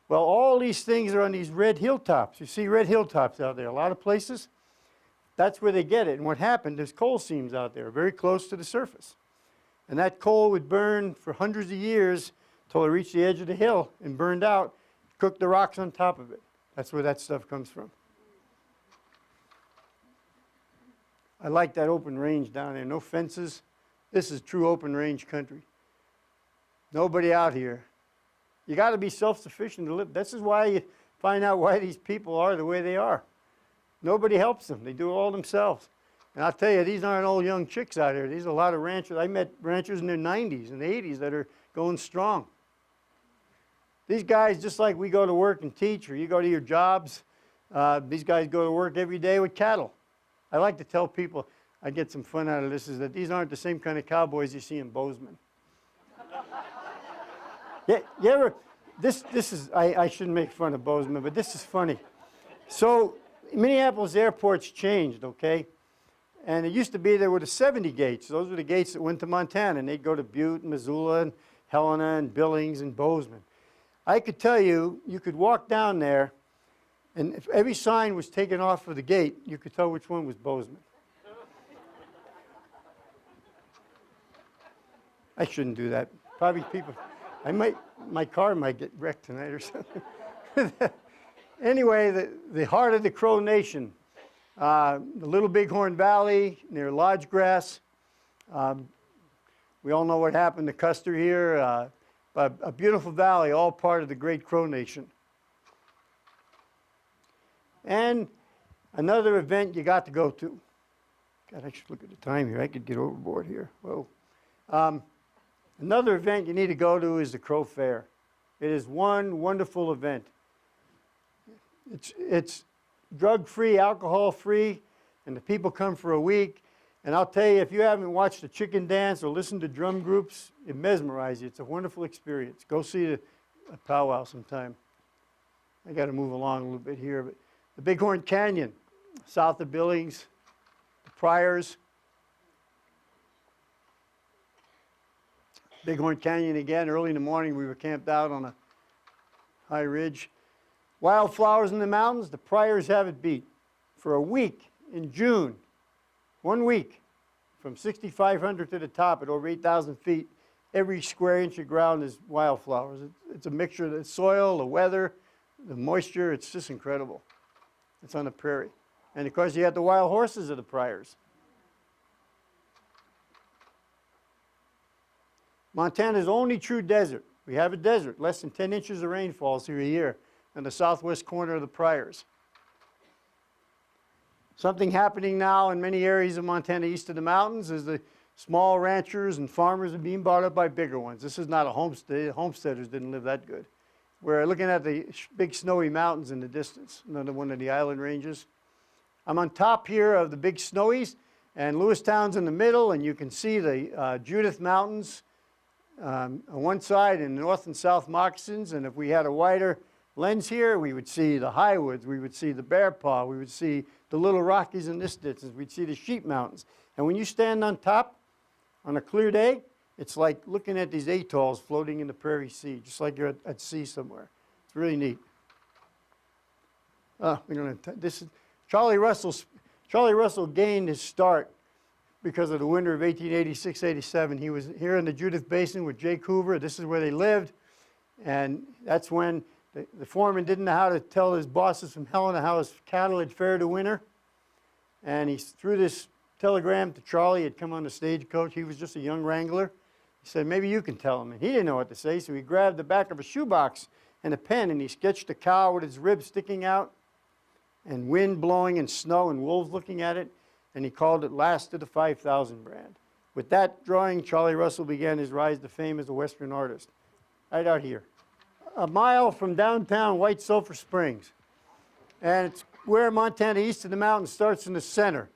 Speaker 2: Well, all these things are on these red hilltops. You see red hilltops out there, a lot of places. That's where they get it. And what happened, there's coal seams out there, very close to the surface. And that coal would burn for hundreds of years until it reached the edge of the hill and burned out, cooked the rocks on top of it. That's where that stuff comes from. I like that open range down there, no fences. This is true open range country. Nobody out here. You got to be self-sufficient to live. This is why you find out why these people are the way they are. Nobody helps them. They do it all themselves. And I'll tell you, these aren't all young chicks out here. These are a lot of ranchers. I met ranchers in their 90s and 80s that are going strong. These guys, just like we go to work and teach, or you go to your jobs, these guys go to work every day with cattle. I like to tell people, I get some fun out of this, is that these aren't the same kind of cowboys you see in Bozeman. Yeah, you ever, this is, I shouldn't make fun of Bozeman, but this is funny. So Minneapolis airport's changed, okay? And it used to be there were the 70 gates. Those were the gates that went to Montana, and they'd go to Butte and Missoula and Helena and Billings and Bozeman. I could tell you, you could walk down there, and if every sign was taken off of the gate, you could tell which one was Bozeman. I shouldn't do that. Probably people, my car might get wrecked tonight or something. Anyway, the heart of the Crow Nation, the Little Bighorn Valley near Lodge Grass. We all know what happened to Custer here. But a beautiful valley, all part of the Great Crow Nation. And another event you got to go to. God, I should look at the time here. I could get overboard here. Whoa. Another event you need to go to is the Crow Fair. It is one wonderful event. It's drug-free, alcohol-free, and the people come for a week. And I'll tell you, if you haven't watched the chicken dance or listened to drum groups, it mesmerizes you. It's a wonderful experience. Go see a powwow sometime. I got to move along a little bit here, but the Bighorn Canyon, south of Billings, the Prairies. Bighorn Canyon again, early in the morning, we were camped out on a high ridge. Wildflowers in the mountains, the Prairies have it beat. For a week in June, 1 week, from 6,500 to the top at over 8,000 feet, every square inch of ground is wildflowers. It's a mixture of the soil, the weather, the moisture. It's just incredible. It's on the prairie. And of course, you have the wild horses of the Prairies. Montana's only true desert. We have a desert, less than 10 inches of rain falls here a year in the southwest corner of the Prairies. Something happening now in many areas of Montana east of the mountains is the small ranchers and farmers are being bought up by bigger ones. This is not a homestead. Homesteaders didn't live that good. We're looking at the big snowy mountains in the distance, another one of the island ranges. I'm on top here of the big snowies, and Lewistown's in the middle, and you can see the Judith Mountains on one side and north and south moccasins. And if we had a wider lens here, we would see the Highwoods, we would see the Bear Paw, we would see the Little Rockies in this distance, we'd see the Sheep Mountains. And when you stand on top on a clear day, it's like looking at these atolls floating in the Prairie Sea, just like you're at sea somewhere. It's really neat. This is Charlie Russell. Charlie Russell gained his start because of the winter of 1886-87. He was here in the Judith Basin with Jake Hoover. This is where they lived. And that's when The foreman didn't know how to tell his bosses from Helena how his cattle had fared the winter. And he threw this telegram to Charlie. He had come on the stagecoach. He was just a young wrangler. He said, maybe you can tell him. And he didn't know what to say, so he grabbed the back of a shoebox and a pen, and he sketched a cow with its ribs sticking out, and wind blowing and snow and wolves looking at it, and he called it Last of the 5,000 brand. With that drawing, Charlie Russell began his rise to fame as a Western artist. Right out here. A mile from downtown White Sulphur Springs. And it's where Montana east of the mountains starts in the center.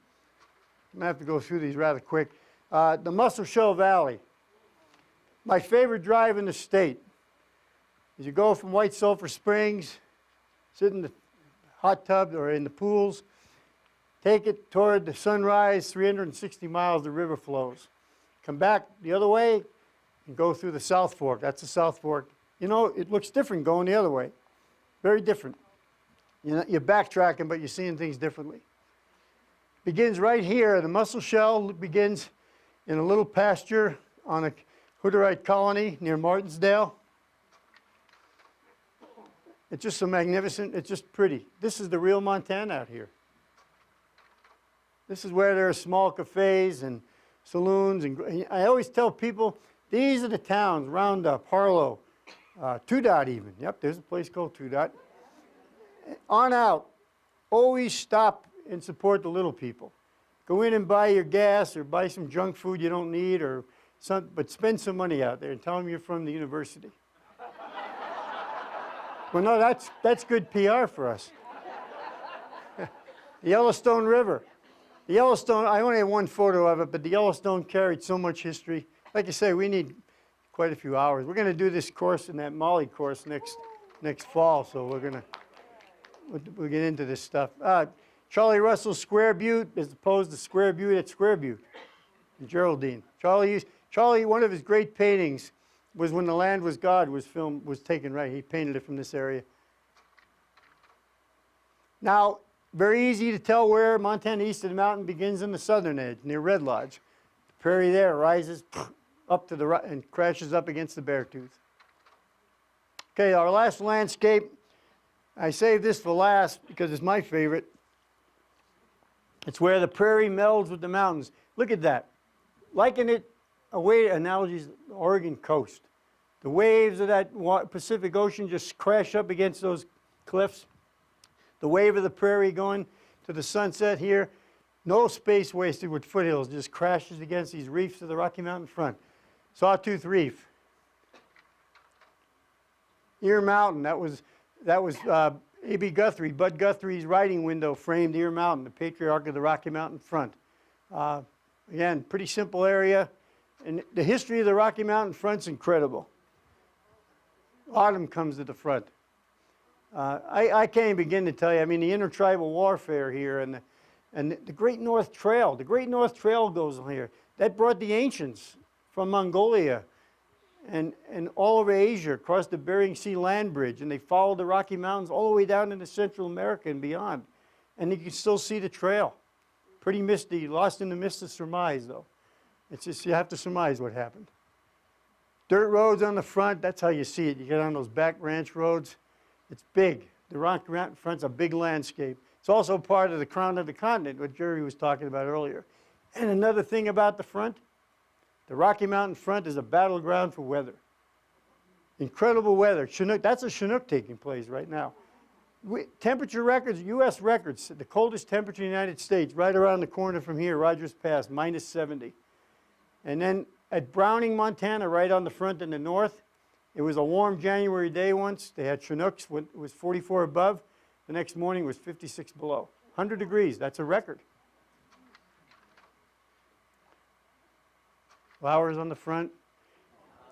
Speaker 2: I'm going to have to go through these rather quick. The Musselshell Valley. My favorite drive in the state. As you go from White Sulphur Springs, sit in the hot tub or in the pools, take it toward the sunrise, 360 miles the river flows. Come back the other way and go through the South Fork. That's the South Fork. You know, it looks different going the other way. Very different. You're backtracking, but you're seeing things differently. Begins right here. The Musselshell begins in a little pasture on a Hutterite colony near Martinsdale. It's just so magnificent. It's just pretty. This is the real Montana out here. This is where there are small cafes and saloons. And I always tell people, these are the towns, Roundup, Harlow, Two Dot even. Yep, there's a place called Two Dot. On out, always stop and support the little people. Go in and buy your gas or buy some junk food you don't need, but spend some money out there and tell them you're from the university. Well, no, that's good PR for us. The Yellowstone River. The Yellowstone, I only have one photo of it, but the Yellowstone carried so much history. Like I say, we need quite a few hours. We're going to do this course in that Molly course next fall, so we'll get into this stuff. Charlie Russell's Square Butte as opposed to Square Butte at Square Butte in Geraldine. Charlie, one of his great paintings was When the Land Was God was taken right. He painted it from this area. Now, very easy to tell where Montana east of the mountain begins in the southern edge, near Red Lodge. The prairie there rises up to the right and crashes up against the Beartooth. Okay, our last landscape, I saved this for last because it's my favorite. It's where the prairie melds with the mountains. Look at that. Liken it, analogies, the Oregon coast. The waves of that Pacific Ocean just crash up against those cliffs. The wave of the prairie going to the sunset here. No space wasted with foothills, just crashes against these reefs of the Rocky Mountain front. Sawtooth Reef. Ear Mountain, that was A.B. Guthrie, Bud Guthrie's writing window framed Ear Mountain, the patriarch of the Rocky Mountain front. Again, pretty simple area. And the history of the Rocky Mountain front's incredible. Autumn comes to the front. I can't even begin to tell you, I mean, the intertribal warfare here and the Great North Trail. The Great North Trail goes on here. That brought the ancients from Mongolia and all over Asia, across the Bering Sea land bridge, and they followed the Rocky Mountains all the way down into Central America and beyond. And you can still see the trail. Pretty misty, lost in the mist of surmise, though. It's just, you have to surmise what happened. Dirt roads on the front, that's how you see it. You get on those back ranch roads. It's big. The Rocky Mountain front's a big landscape. It's also part of the crown of the continent, what Jerry was talking about earlier. And another thing about the front, the Rocky Mountain front is a battleground for weather. Incredible weather. Chinook, that's a Chinook taking place right now. Temperature records, U.S. records, the coldest temperature in the United States, right around the corner from here, Rogers Pass, minus 70. And then at Browning, Montana, right on the front in the north, it was a warm January day once. They had Chinooks, it was 44 above. The next morning was 56 below. 100 degrees, that's a record. Flowers on the front.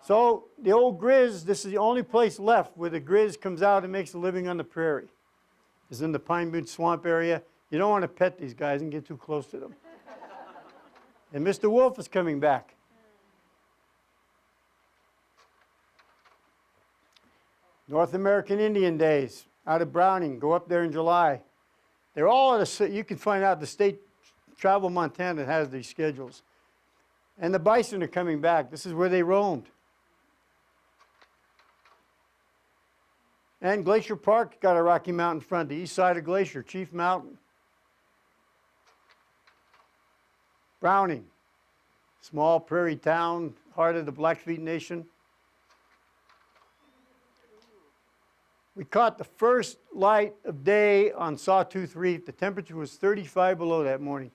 Speaker 2: So the old Grizz, this is the only place left where the Grizz comes out and makes a living on the prairie. It's in the Pine Butte Swamp area. You don't want to pet these guys and get too close to them. And Mr. Wolf is coming back. North American Indian Days out of Browning. Go up there in July. They're all at a, you can find out the state Travel Montana has these schedules. And the bison are coming back. This is where they roamed. And Glacier Park got a Rocky Mountain front, the east side of Glacier, Chief Mountain. Browning, small prairie town, heart of the Blackfeet Nation. We caught the first light of day on Sawtooth Reef. The temperature was 35 below that morning.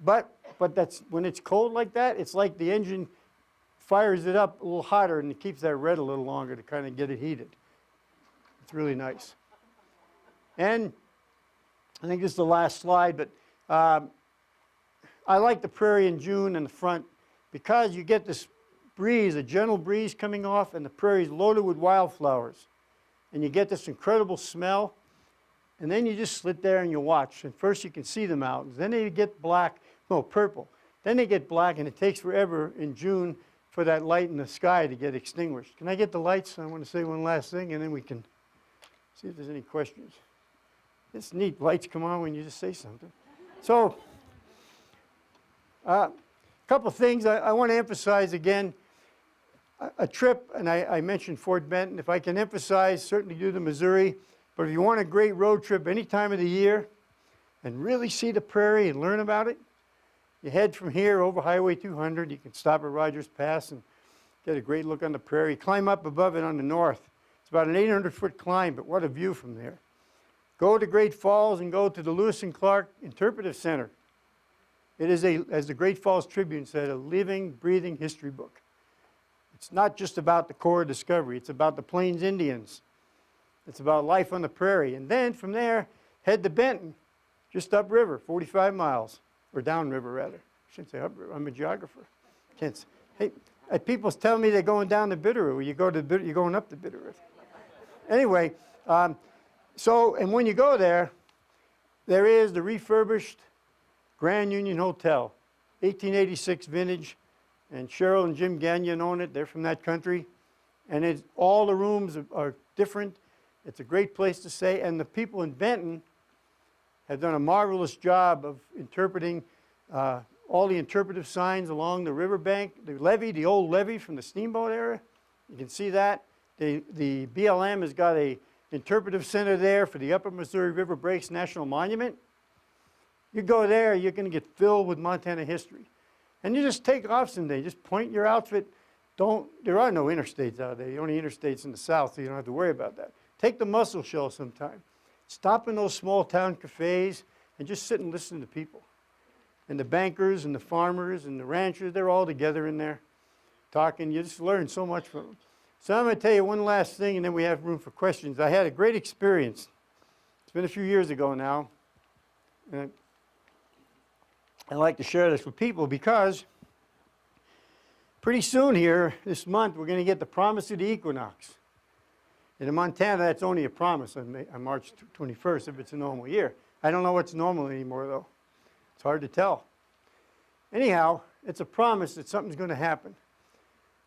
Speaker 2: But that's when it's cold like that, it's like the engine fires it up a little hotter and it keeps that red a little longer to kind of get it heated. It's really nice. And I think this is the last slide, but I like the prairie in June in the front because you get this breeze, a gentle breeze coming off, and the prairie's loaded with wildflowers. And you get this incredible smell, and then you just sit there and you watch. And first you can see the mountains, then they get black, no, purple. Then they get black, and it takes forever in June for that light in the sky to get extinguished. Can I get the lights? I want to say one last thing, and then we can see if there's any questions. It's neat. Lights come on when you just say something. So, a couple things I want to emphasize again. A trip, and I mentioned Fort Benton. If I can emphasize, certainly do the Missouri. But if you want a great road trip any time of the year and really see the prairie and learn about it, you head from here over Highway 200. You can stop at Rogers Pass and get a great look on the prairie. Climb up above it on the north. It's about an 800-foot climb, but what a view from there. Go to Great Falls and go to the Lewis and Clark Interpretive Center. It is, as the Great Falls Tribune said, a living, breathing history book. It's not just about the Corps of Discovery. It's about the Plains Indians. It's about life on the prairie. And then from there, head to Benton, just upriver, 45 miles, or downriver rather. I shouldn't say upriver. I'm a geographer. Can't. Hey, people tell me they're going down to Bitterroot. You're going up to Bitterroot. Anyway, and when you go there, there is the refurbished Grand Union Hotel, 1886 vintage. And Cheryl and Jim Gagnon own it. They're from that country. And all the rooms are different. It's a great place to stay. And the people in Benton have done a marvelous job of interpreting all the interpretive signs along the riverbank. The levee, the old levee from the steamboat era, you can see that. The BLM has got an interpretive center there for the Upper Missouri River Breaks National Monument. You go there, you're going to get filled with Montana history. And you just take off someday. Just point your outfit. There are no interstates out there. The only interstates in the south, so you don't have to worry about that. Take the mussel shell sometime. Stop in those small town cafes and just sit and listen to people. And the bankers and the farmers and the ranchers, they're all together in there talking. You just learn so much from them. So I'm going to tell you one last thing, and then we have room for questions. I had a great experience. It's been a few years ago now. And I like to share this with people because pretty soon here, this month, we're going to get the promise of the equinox. And in Montana, that's only a promise on March 21st if it's a normal year. I don't know what's normal anymore, though. It's hard to tell. Anyhow, it's a promise that something's going to happen.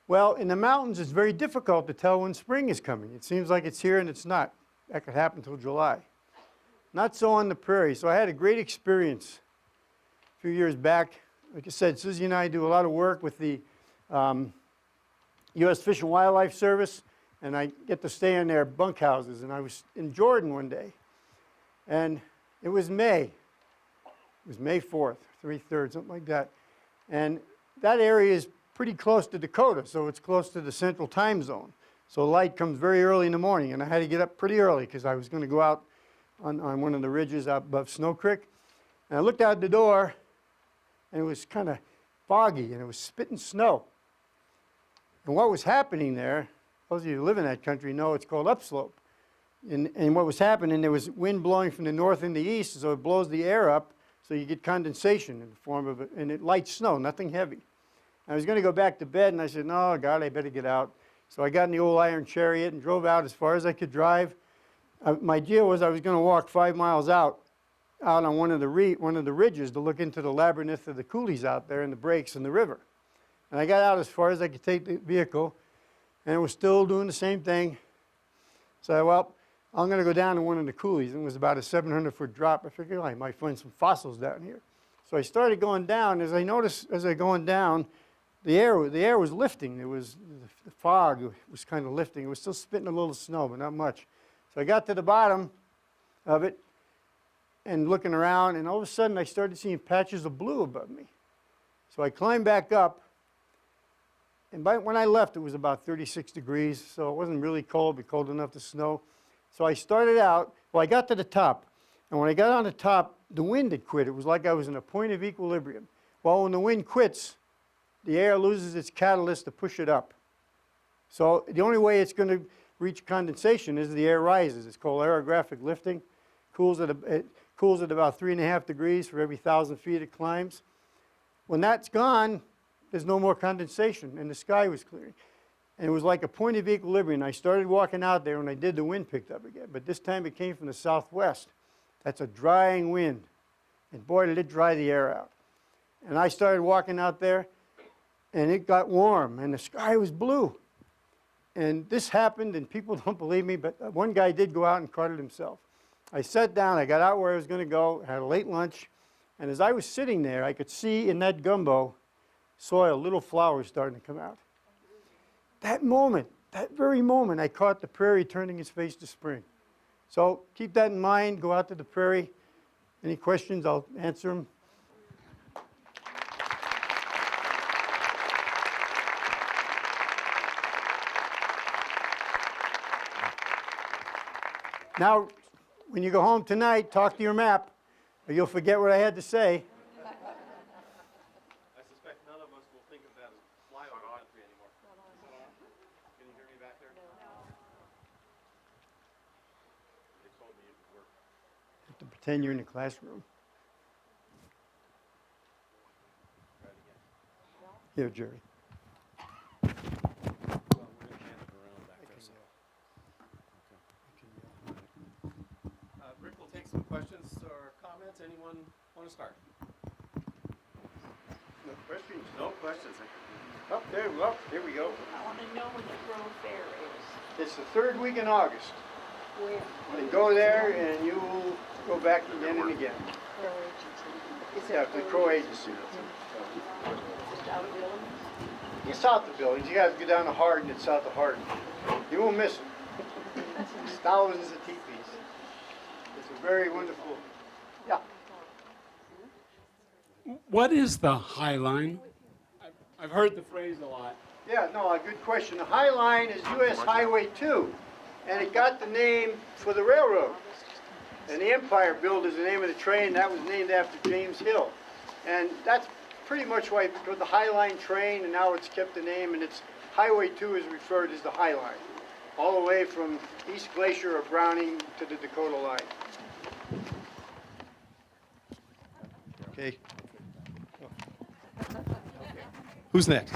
Speaker 2: Well, in the mountains, it's very difficult to tell when spring is coming. It seems like it's here and it's not. That could happen until July. Not so on the prairie. So I had a great experience a few years back. Like I said, Susie and I do a lot of work with the U.S. Fish and Wildlife Service, and I get to stay in their bunkhouses. And I was in Jordan one day, and it was May. It was May 4th, 3/3, something like that. And that area is pretty close to Dakota, so it's close to the central time zone. So light comes very early in the morning, and I had to get up pretty early because I was going to go out on one of the ridges out above Snow Creek. And I looked out the door, and it was kind of foggy, and it was spitting snow. And what was happening there, those of you who live in that country know it's called upslope. And what was happening, there was wind blowing from the north and the east, so it blows the air up, so you get condensation in the form of and it light snow, nothing heavy. I was going to go back to bed, and I said, no, God, I better get out. So I got in the old iron chariot and drove out as far as I could drive. My deal was I was going to walk 5 miles out on one of the ridges to look into the labyrinth of the coulees out there and the breaks in the river. And I got out as far as I could take the vehicle, and it was still doing the same thing. So, well, I'm going to go down to one of the coulees, and it was about a 700-foot drop. I figured, I might find some fossils down here. So I started going down. As I noticed, as I going down, the air was lifting. The fog was kind of lifting. It was still spitting a little snow, but not much. So I got to the bottom of it and looking around, and all of a sudden I started seeing patches of blue above me. So I climbed back up, and when I left, it was about 36 degrees, so it wasn't really cold, but cold enough to snow. So I started out, well, I got to the top, and when I got on the top, the wind had quit. It was like I was in a point of equilibrium. Well, when the wind quits, the air loses its catalyst to push it up. So the only way it's going to reach condensation is the air rises. It's called aerographic lifting. It cools at about 3.5 degrees for every 1,000 feet it climbs. When that's gone, there's no more condensation, and the sky was clearing. And it was like a point of equilibrium. I started walking out there, and I did, the wind picked up again. But this time it came from the southwest. That's a drying wind. And boy, did it dry the air out. And I started walking out there, and it got warm, and the sky was blue. And this happened, and people don't believe me, but one guy did go out and caught it himself. I sat down, I got out where I was going to go, had a late lunch, and as I was sitting there, I could see in that gumbo soil, little flowers starting to come out. That moment, that very moment, I caught the prairie turning its face to spring. So keep that in mind, go out to the prairie. Any questions, I'll answer them. Now, when you go home tonight, talk to your map, or you'll forget what I had to say.
Speaker 1: I suspect none of us will think of that as flyover country anymore. Can you hear me back there? They told me it would work.
Speaker 2: You have to pretend you're in the classroom.
Speaker 1: Try it again.
Speaker 2: Here, Jerry.
Speaker 1: Well, we're going to hand it around back there. So. Rick will take some questions or comments. Anyone want to start?
Speaker 2: No questions?
Speaker 1: No questions.
Speaker 2: Up there, well, here we go.
Speaker 3: I want to know when the Grove Fair is.
Speaker 2: It's the third week in August.
Speaker 3: Where?
Speaker 2: You go there and you will go back again and again.
Speaker 3: Crow Agency. Is
Speaker 2: Yeah,
Speaker 3: it
Speaker 2: the Crow Agency.
Speaker 3: just out of Alumni?
Speaker 2: It's south of Billings. You guys go down to Hardin, it's south of Hardin. You won't miss it. It's thousands of teepees. It's a very wonderful, yeah.
Speaker 4: What is the High Line? I've heard the phrase a lot.
Speaker 2: Yeah, no, a good question. The High Line is US Highway 2, and it got the name for the railroad. And the Empire Build is the name of the train. That was named after James Hill. And that's pretty much why, because the High Line train, and now it's kept the name, and it's Highway 2 is referred as the High Line, all the way from East Glacier or Browning to the Dakota line.
Speaker 1: Okay. Who's next?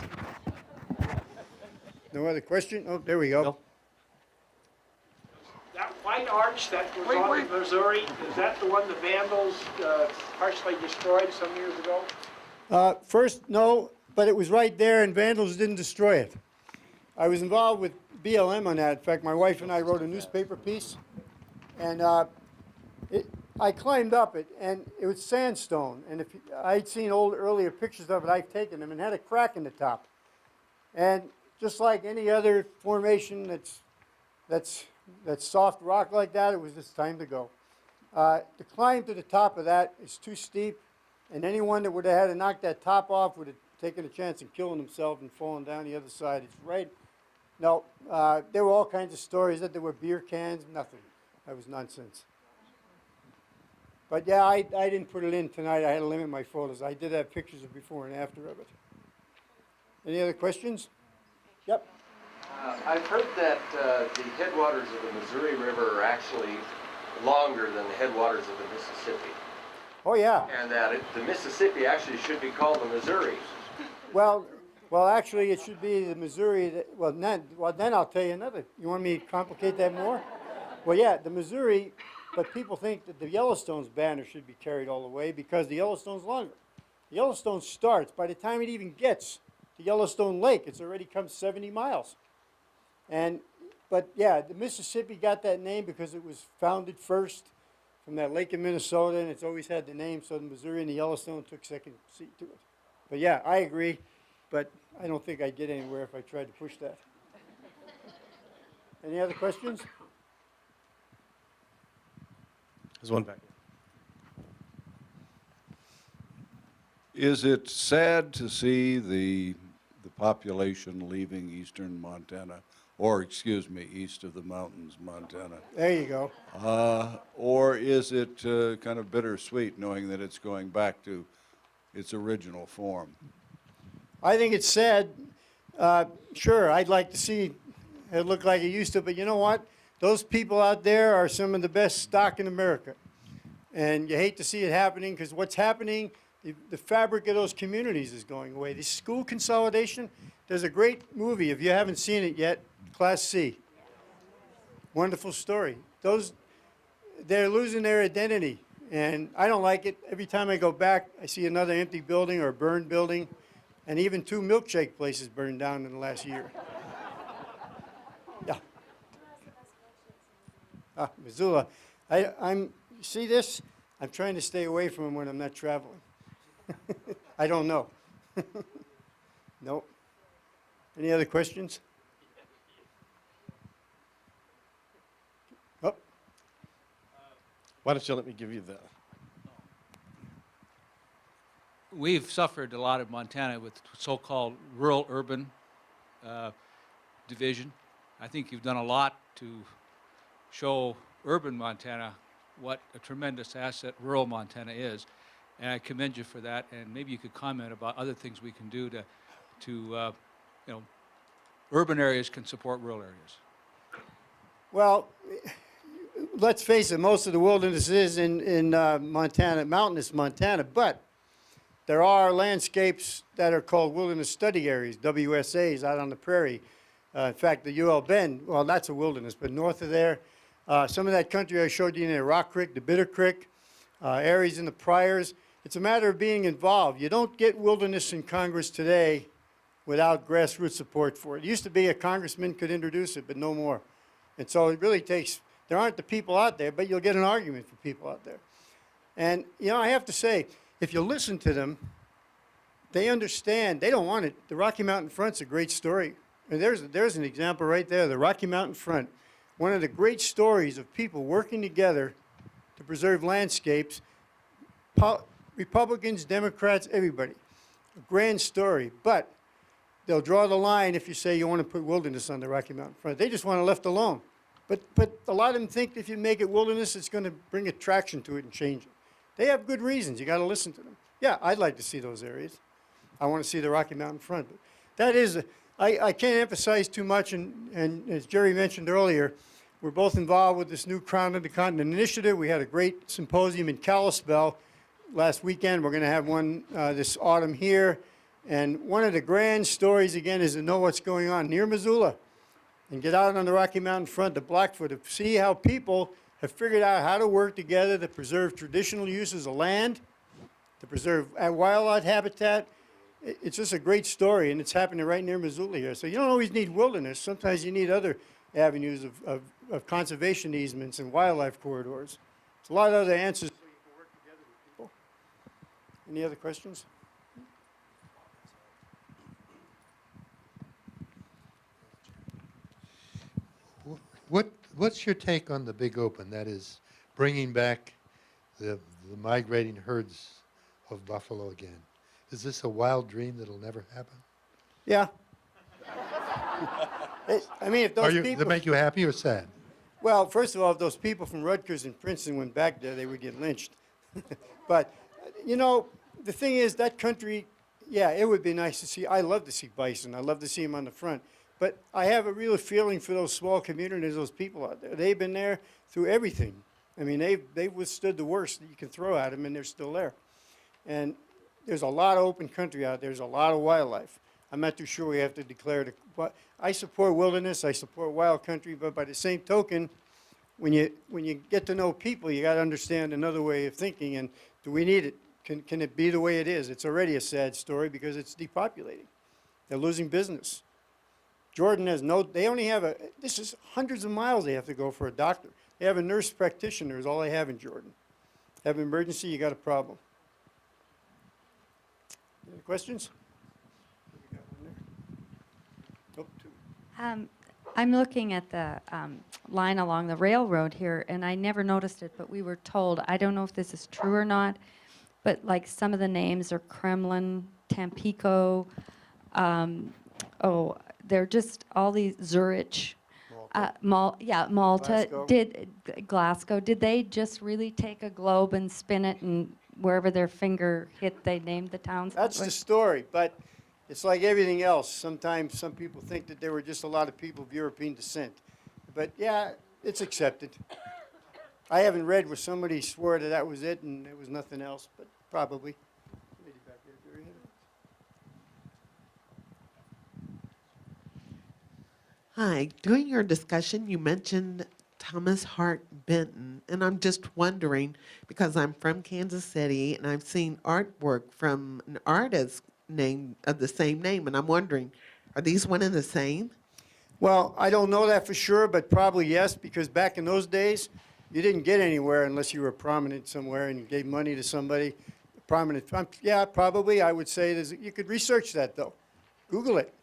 Speaker 2: No other question? Oh, there we go.
Speaker 1: Bill?
Speaker 5: That white arch that was on the Missouri, is that the one the Vandals partially destroyed some years ago?
Speaker 2: First, no, but it was right there, and vandals didn't destroy it. I was involved with BLM on that. In fact, my wife and I wrote a newspaper piece, and I climbed up it, and it was sandstone. And I'd seen earlier pictures of it, I've taken them, and it had a crack in the top. And just like any other formation that's soft rock like that, it was just time to go. The climb to the top of that is too steep, and anyone that would have had to knock that top off would have taken a chance of killing himself and falling down the other side. It's right. No, there were all kinds of stories that there were beer cans, nothing. That was nonsense. But yeah, I didn't put it in tonight. I had to limit my photos. I did have pictures of before and after of it. Any other questions? Yep.
Speaker 6: I've heard that the headwaters of the Missouri River are actually longer than the headwaters of the Mississippi,
Speaker 2: Oh yeah.
Speaker 6: and that the Mississippi actually should be called the Missouri.
Speaker 2: Well, actually, it should be the Missouri. Then I'll tell you another. You want me to complicate that more? Well, yeah, the Missouri. But people think that the Yellowstone's banner should be carried all the way because the Yellowstone's longer. The Yellowstone starts, by the time it even gets to Yellowstone Lake, it's already come 70 miles. But yeah, the Mississippi got that name because it was founded first from that lake in Minnesota, and it's always had the name, so the Missouri and the Yellowstone took second seat to it. But yeah, I agree, but I don't think I'd get anywhere if I tried to push that. Any other questions?
Speaker 1: There's one back.
Speaker 7: Is it sad to see the population leaving eastern Montana, or excuse me, east of the mountains, Montana?
Speaker 2: There you go.
Speaker 7: Or is it kind of bittersweet knowing that it's going back to its original form?
Speaker 2: I think it's sad. Sure, I'd like to see it look like it used to, but you know what? Those people out there are some of the best stock in America. And you hate to see it happening because what's happening, the fabric of those communities is going away. The school consolidation, there's a great movie, if you haven't seen it yet, Class C. Wonderful story. They're losing their identity, and I don't like it. Every time I go back, I see another empty building or a burned building, and even 2 milkshake places burned down in the last year. Yeah. Missoula. See this? I'm trying to stay away from them when I'm not traveling. I don't know. Nope. Any other questions? Oh,
Speaker 1: Why don't you let me give you the,
Speaker 8: We've suffered a lot of Montana with so-called rural-urban division. I think you've done a lot to show urban Montana what a tremendous asset rural Montana is, and I commend you for that. And maybe you could comment about other things we can do to urban areas can support rural areas.
Speaker 2: well, let's face it, most of the wilderness is in Montana, mountainous Montana, but there are landscapes that are called wilderness study areas, WSAs, out on the prairie. In fact, the UL Bend, well, that's a wilderness, but north of there, some of that country I showed you in the Rock Creek, the Bitter Creek, areas in the Priors, it's a matter of being involved. You don't get wilderness in Congress today without grassroots support for it. It used to be a congressman could introduce it, but no more. And so it really takes, there aren't the people out there, but you'll get an argument for people out there. And, I have to say, if you listen to them, they understand. They don't want it. The Rocky Mountain Front's a great story. And there's an example right there, the Rocky Mountain Front. One of the great stories of people working together to preserve landscapes, Republicans, Democrats, everybody. A grand story. But they'll draw the line if you say you want to put wilderness on the Rocky Mountain Front. They just want it left alone. But a lot of them think if you make it wilderness, it's going to bring attraction to it and change it. They have good reasons. You got to listen to them. Yeah, I'd like to see those areas. I want to see the Rocky Mountain Front. But that is, I can't emphasize too much, and as Jerry mentioned earlier, we're both involved with this new Crown of the Continent initiative. We had a great symposium in Kalispell last weekend. We're going to have one this autumn here. And one of the grand stories, again, is to know what's going on near Missoula and get out on the Rocky Mountain Front, the Blackfoot, to see how people have figured out how to work together to preserve traditional uses of land, to preserve wildlife habitat. It's just a great story, and it's happening right near Missoula here. So you don't always need wilderness. Sometimes you need other avenues of conservation easements and wildlife corridors. There's a lot of other answers so you can work together with people. Any other questions?
Speaker 9: What's your take on the big open? That is bringing back the migrating herds of buffalo again. Is this a wild dream that'll never happen?
Speaker 2: Yeah. I mean, if those people...
Speaker 9: That make you happy or sad?
Speaker 2: Well, first of all, if those people from Rutgers and Princeton went back there, they would get lynched. But, the thing is, that country, yeah, it would be nice to see. I love to see bison. I love to see them on the front. But I have a real feeling for those small communities, those people out there. They've been there through everything. I mean, they've withstood the worst that you can throw at them, and they're still there. And there's a lot of open country out there. There's a lot of wildlife. I'm not too sure we have to declare it. But I support wilderness. I support wild country. But by the same token, when you get to know people, you got to understand another way of thinking. And do we need it? Can it be the way it is? It's already a sad story because it's depopulating. They're losing business. Jordan has they only have this is hundreds of miles they have to go for a doctor. They have a nurse practitioner is all they have in Jordan. Have an emergency, you got a problem. Any questions? Oh, two.
Speaker 10: I'm looking at the line along the railroad here, and I never noticed it, but we were told, I don't know if this is true or not, but like some of the names are Kremlin, Tampico, they're just all these Zurich, Malta.
Speaker 2: Glasgow.
Speaker 10: Glasgow, did they just really take a globe and spin it, and wherever their finger hit, they named the towns?
Speaker 2: That's the story, but it's like everything else. Sometimes some people think that there were just a lot of people of European descent. But yeah, it's accepted. I haven't read where somebody swore that that was it and it was nothing else, but probably. Lady back there, Jerry, hit it.
Speaker 11: Hi. During your discussion, you mentioned Thomas Hart Benton, and I'm just wondering, because I'm from Kansas City and I've seen artwork from an artist name of the same name, and I'm wondering, are these one and the same?
Speaker 2: Well, I don't know that for sure, but probably yes, because back in those days, you didn't get anywhere unless you were prominent somewhere and you gave money to somebody prominent. Yeah, probably. I would say you could research that, though. Google it.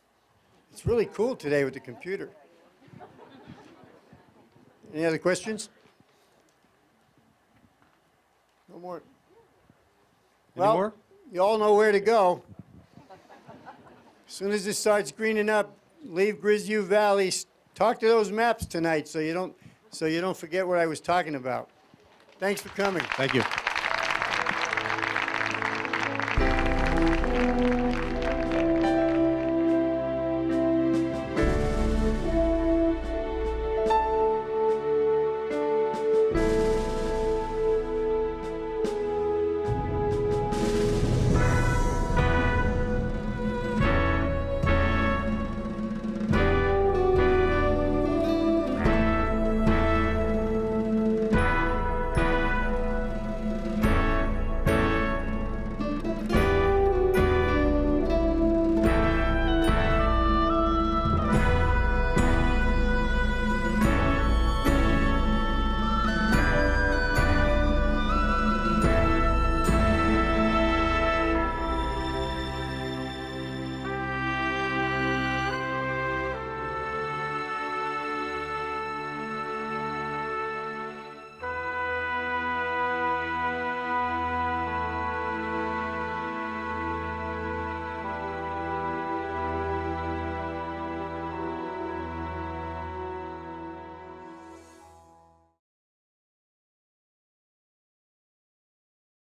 Speaker 2: It's really cool today with the computer. Any other questions? No more.
Speaker 1: Any more?
Speaker 2: You all know where to go. As soon as it starts greening up, leave Grisview Valley. Talk to those maps tonight so you don't forget what I was talking about. Thanks for coming.
Speaker 1: Thank you.